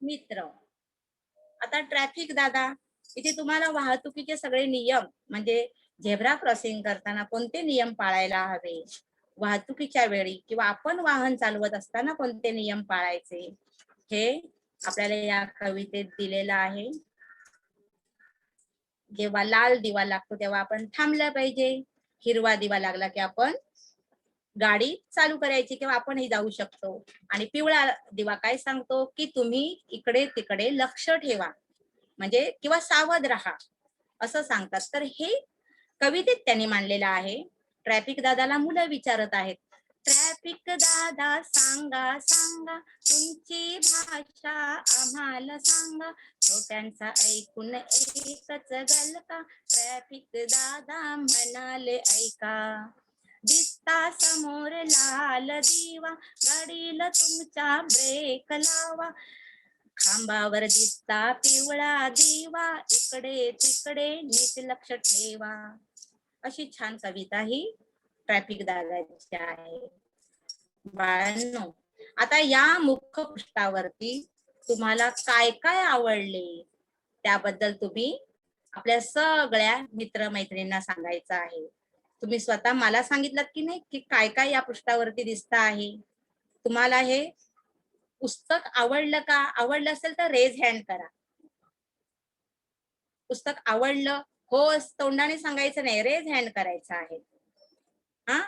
Speaker 1: मित्र. आता ट्रॅफिक दादा, इथे तुम्हाला वाहतुकीचे सगळे नियम म्हणजे झेब्रा क्रॉसिंग करताना कोणते नियम पाळायला हवे, वाहतुकीच्या वेळी किंवा आपण वाहन चालवत असताना कोणते नियम पाळायचे, हे आपल्याला या कवितेत दिलेलं आहे. जेव्हा लाल दिवा लागतो तेव्हा आपण थांबलं पाहिजे, हिरवा दिवा लागला की आपण गाडी चालू करायची किंवा आपणही जाऊ शकतो, आणि पिवळा दिवा काय सांगतो की तुम्ही इकडे तिकडे लक्ष ठेवा म्हणजे किंवा सावध राहा असं सांगतात. तर हे कवितेत त्यांनी मांडलेलं आहे. ट्रॅफिक दादाला मुलं विचारत आहेत, ट्रॅफिक दादा सांगा सांगा तुमची भाषा आम्हाला सांगा, छोट्यांचा ऐकून एकच गलका, ट्रॅफिक दादा म्हणाले ऐका, दिसता समोर लाल दिवा गाडीला तुमच्या ब्रेक लावा, खांबावर दिसता पिवळा दिवा इकडे तिकडे नीट लक्ष ठेवा. अशी छान कविता ही ट्रॅफिक दादाची आहे. बाळांनो, आता या मुखपृष्ठावरती तुम्हाला काय काय आवडले त्याबद्दल तुम्ही आपल्या सगळ्या मित्रमैत्रिणींना सांगायचं आहे. तुम्ही स्वतः मला सांगितलं की नाही की काय काय या पृष्ठावरती दिसत आहे. तुम्हाला हे पुस्तक आवडलं का? आवडलं असेल तर रेज हँड करा. पुस्तक आवडलं हो तोंडाने सांगायचं नाही, रेज हँड करायचं आहे. हा,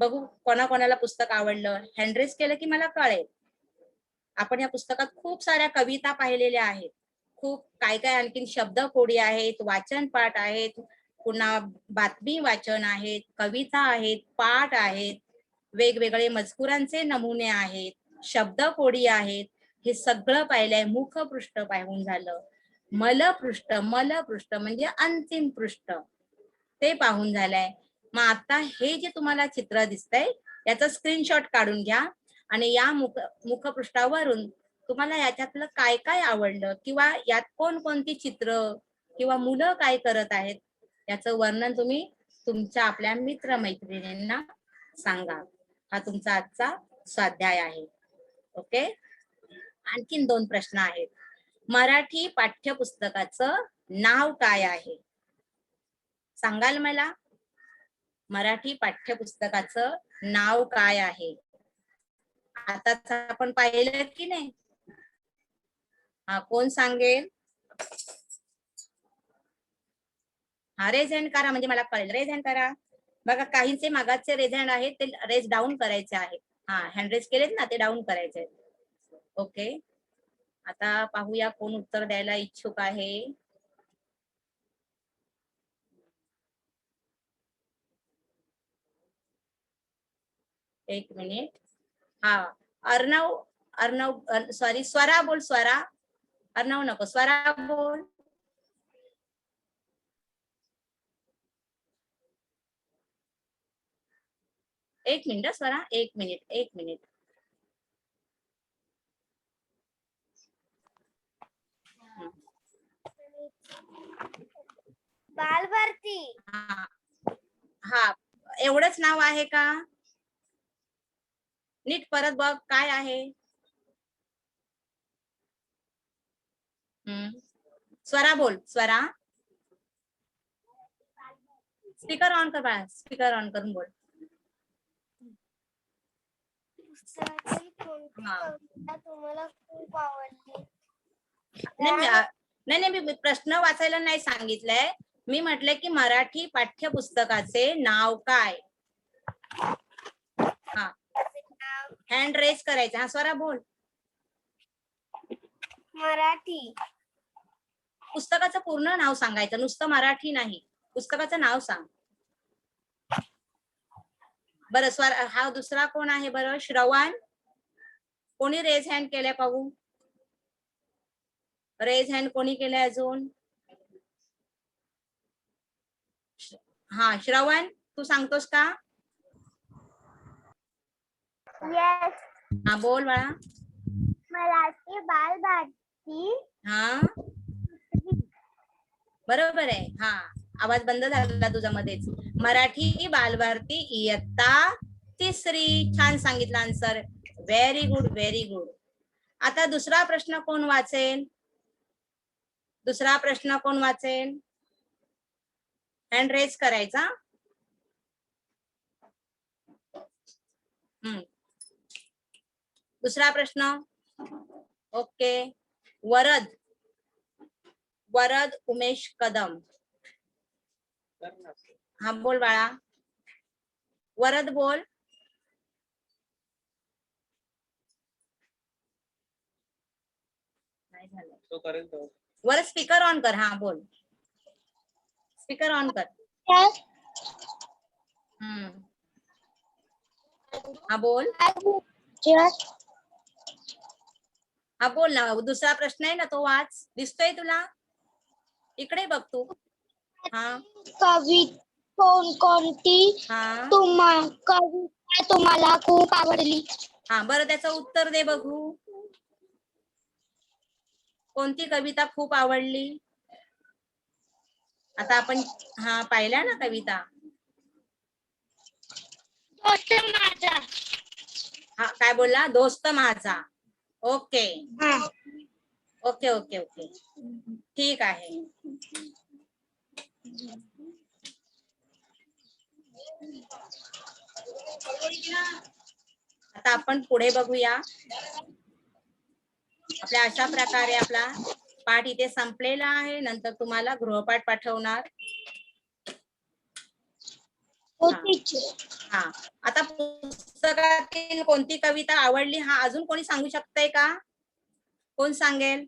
Speaker 1: बघू कोणाकोणाला पुस्तक आवडलं, हँड रेज केलं की मला कळेल. आपण या पुस्तकात खूप साऱ्या कविता पाहिलेल्या आहेत, खूप काय काय आणखीन शब्दकोडी आहेत, वाचन पाठ आहेत, पुन्हा बातमी वाचन आहेत, कविता आहेत, पाठ आहेत, वेगवेगळे मजकुरांचे नमुने आहेत, शब्दकोडी आहेत. हे सगळं पाहिलंय. मुखपृष्ठ पाहून झालं, मलपृष्ठ म्हणजे अंतिम पृष्ठ ते पाहून झालंय. मग आता हे जे तुम्हाला चित्र दिसतंय याचा स्क्रीनशॉट काढून घ्या आणि या मुखपृष्ठावरून तुम्हाला याच्यातलं काय काय आवडलं किंवा यात कोणकोणती चित्र किंवा मुलं काय करत आहेत याचं वर्णन तुम्ही तुमच्या आपल्या मित्रमैत्रिणींना सांगा. हा तुमचा आजचा स्वाध्याय आहे. ओके, आणखीन 2 प्रश्न आहेत. मराठी पाठ्यपुस्तकाचं नाव काय आहे? सांगाल मला? मराठी पाठ्यपुस्तकाचं नाव काय आहे? आताच आपण पाहिलं की नाही? हा, कोण सांगेल? हा, रेज हँड करा म्हणजे मला कळेल. रेज हँड करा. बघा, काहींचे मागाचे रेज हँड आहेत ते रेज डाऊन करायचे आहे. हा, हँड रेज केलेत ना, ते डाऊन करायचे. ओके, आता पाहूया कोण उत्तर द्यायला इच्छुक आहे. एक मिनिट. हा, अर्णव सॉरी, स्वरा बोल. स्वरा, अर्णव नको, स्वरा बोल. एक मिनिट स्वरा, एक मिनिट.
Speaker 3: बालभारती.
Speaker 1: हा हा, एवढंच नाव आहे का? नीट परत बघ काय आहे. स्वरा बोल, स्वरा. स्पीकर ऑन कर बाळा, स्पीकर ऑन करून बोल.
Speaker 3: पुस्तकातील कोणती
Speaker 1: हा.
Speaker 3: कविता तुम्हाला खूप आवडली?
Speaker 1: नाही, मी प्रश्न वाचायला नाही सांगितलंय. मी म्हटलंय की मराठी पाठ्यपुस्तकाचे नाव काय? हा, हँड रेज करायचं. हा स्वरा बोल.
Speaker 3: मराठी.
Speaker 1: पुस्तकाचं पूर्ण नाव सांगायचं, नुसतं मराठी नाही. पुस्तकाचं नाव सांग. बरं स्वरा, हा दुसरा कोण आहे बरं? श्रवण. कोणी रेज हँड केलंय पाहू? रेज हँड कोणी केलंय अजून? हा श्रवण, तू सांगतोस का?
Speaker 3: येस.
Speaker 1: हा बोल बाळा.
Speaker 3: मराठी बालभारती.
Speaker 1: हा बरोबर आहे. हा, आवाज बंद झाला तुझा मध्येच. मराठी बालभारती इयत्ता 3री. छान सांगितलं answer. Very good, very good. आता दुसरा प्रश्न कोण वाचेल? दुसरा प्रश्न कोण वाचेल? हँड रेज करायचा. दुसरा प्रश्न. ओके. वरद. वरद उमेश कदम. हा बोल बाळा. वरद बोल. नाही झालं. वरद स्पीकर ऑन कर. हा बोल. स्पीकर ऑन कर. हा बोल. हा बोल ना. दुसरा प्रश्न आहे ना, तो वाच. दिसतोय तुला? इकडे बघ तू. हा
Speaker 3: कवी कोणकोणती
Speaker 1: हा
Speaker 3: कविता तुम्हाला खूप आवडली?
Speaker 1: हा बरं, त्याचं उत्तर दे बघू. कोणती कविता खूप आवडली? आता आपण हा पाहिल्या ना कविता.
Speaker 3: दोस्त माझा.
Speaker 1: हा काय बोलला? दोस्त माझा. ओके
Speaker 3: हा.
Speaker 1: ओके ओके ओके, ठीक आहे. आता आपण पुढे बघूया. आपल्या अशा प्रकारे आपला पाठ इथे संपलेला आहे. नंतर तुम्हाला गृहपाठ पाठवणार. हा, आता पुस्तकातील कोणती कविता आवडली हा अजून कोणी सांगू शकतंय का? कोण सांगेल?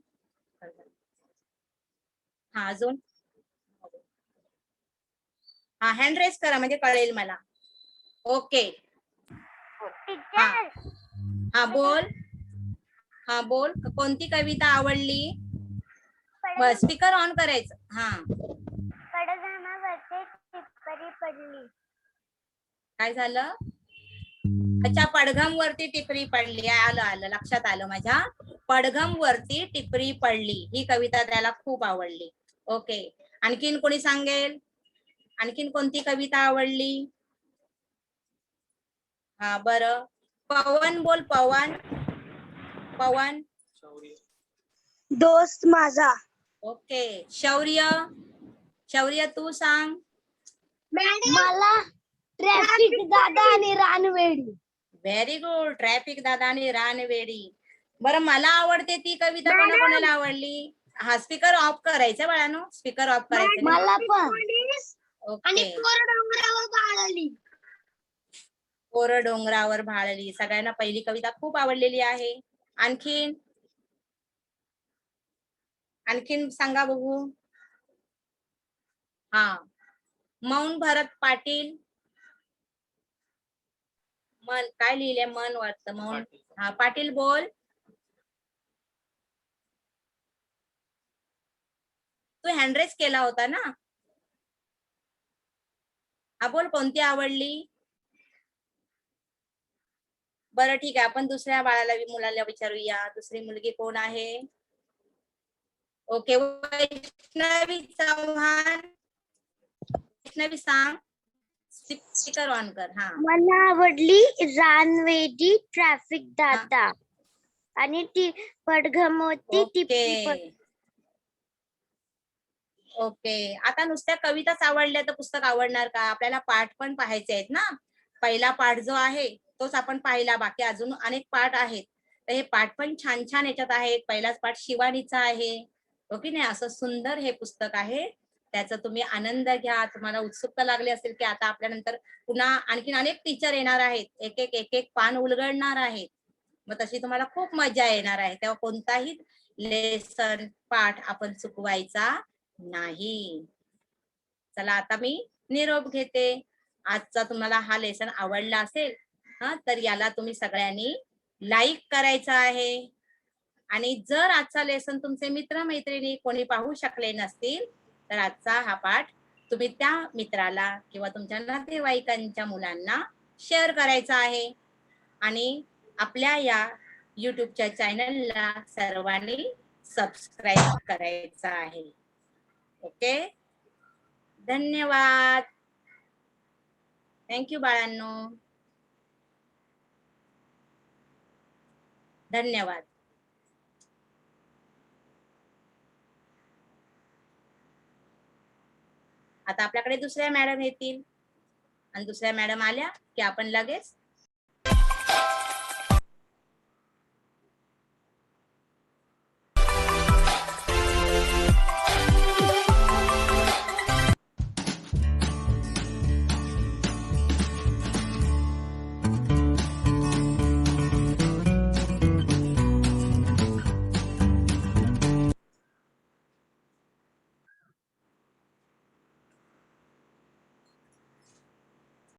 Speaker 1: हा अजून. हा हँड रेस करा म्हणजे कळेल मला. ओके. हा हा बोल. हा बोल, कोणती कविता आवडली? स्पीकर ऑन करायचं. हा.
Speaker 3: पडघमावरती टिपरी पडली.
Speaker 1: काय झालं? अच्छा, पडघम वरती टिपरी पडली. आलं लक्षात आलं माझ्या. पडघम वरती टिपरी पडली ही कविता त्याला खूप आवडली. ओके. आणखीन कोणी सांगेल? आणखीन कोणती कविता आवडली? हा बरं, पवन बोल. पवन. पवन.
Speaker 3: दोस्त माझा.
Speaker 1: ओके. शौर्य. शौर्य तू सांग.
Speaker 3: मला ट्रॅफिक दादा आणि रानवेडी.
Speaker 1: Very good. ट्रॅफिक दादा आणि रानवेडी. बरं, मला आवडते ती कविता कोणाकोणाला आवडली? हा स्पीकर ऑफ करायचं बाळानो, स्पीकर ऑफ करायचं.
Speaker 3: मला पण.
Speaker 1: ओके.
Speaker 3: डोंगरावर भाळली.
Speaker 1: कोर डोंगरावर भाळली. सगळ्यांना पहिली कविता खूप आवडलेली आहे. आणखीन आणखीन सांगा बघू. हा, मौन भरत पाटील. मन काय लिहिले? मन वाटतं मौन. हा पाटील बोल. तू हँडरेस केला होता ना? हा बोल, कोणती आवडली? बरं ठीक आहे, आपण दुसऱ्या मुलाला विचारूया. दुसरी मुलगी कोण आहे? ओके, वैष्णवी चव्हाण. वैष्णवी सांग. स्पीकर ऑन कर. हा.
Speaker 3: मला आवडली रानवेदी ट्रॅफिक दादा आणि ती पडघमवती टिपी
Speaker 1: ओके ओके. आता नुसत्या कविताच आवडल्या तर पुस्तक आवडणार का? आपल्याला पाठ पण पाहायचे आहेत ना. पहिला पाठ जो आहे तोच आपण पाहिला, बाकी अजून अनेक पाठ आहेत. तर हे पाठ पण छान छान याच्यात आहेत. पहिलाच पाठ शिवानीचा आहे, हो की नाही? असं सुंदर हे पुस्तक आहे. त्याचा तुम्ही आनंद घ्या. तुम्हाला उत्सुकता लागली असेल की आता आपल्यानंतर पुन्हा आणखीन अनेक टीचर येणार आहेत, एक एक पान उलगडणार आहेत. मग तशी तुम्हाला खूप मजा येणार आहे. तेव्हा कोणताही लेसन पाठ आपण चुकवायचा नाही. चला आता मी निरोप घेते. आजचा तुम्हाला हा लेसन आवडला असेल तर याला तुम्ही सगळ्यांनी लाईक करायचं आहे. आणि जर आजचा लेसन तुमचे मित्र-मैत्रिणी कोणी पाहू शकले नसतील तर आजचा हा पाठ तुम्ही त्या मित्राला किंवा तुमच्या नातेवाईकांच्या मुलांना शेअर करायचा आहे. आणि आपल्या या YouTubeच्या चॅनलला सर्वांनी सबस्क्राईब करायचं आहे. ओके, धन्यवाद. थँक्यू बाळांनो. धन्यवाद. आता आपल्याकडे दुसऱ्या मॅडम येतील आणि दुसऱ्या मॅडम आल्या की आपण लगेच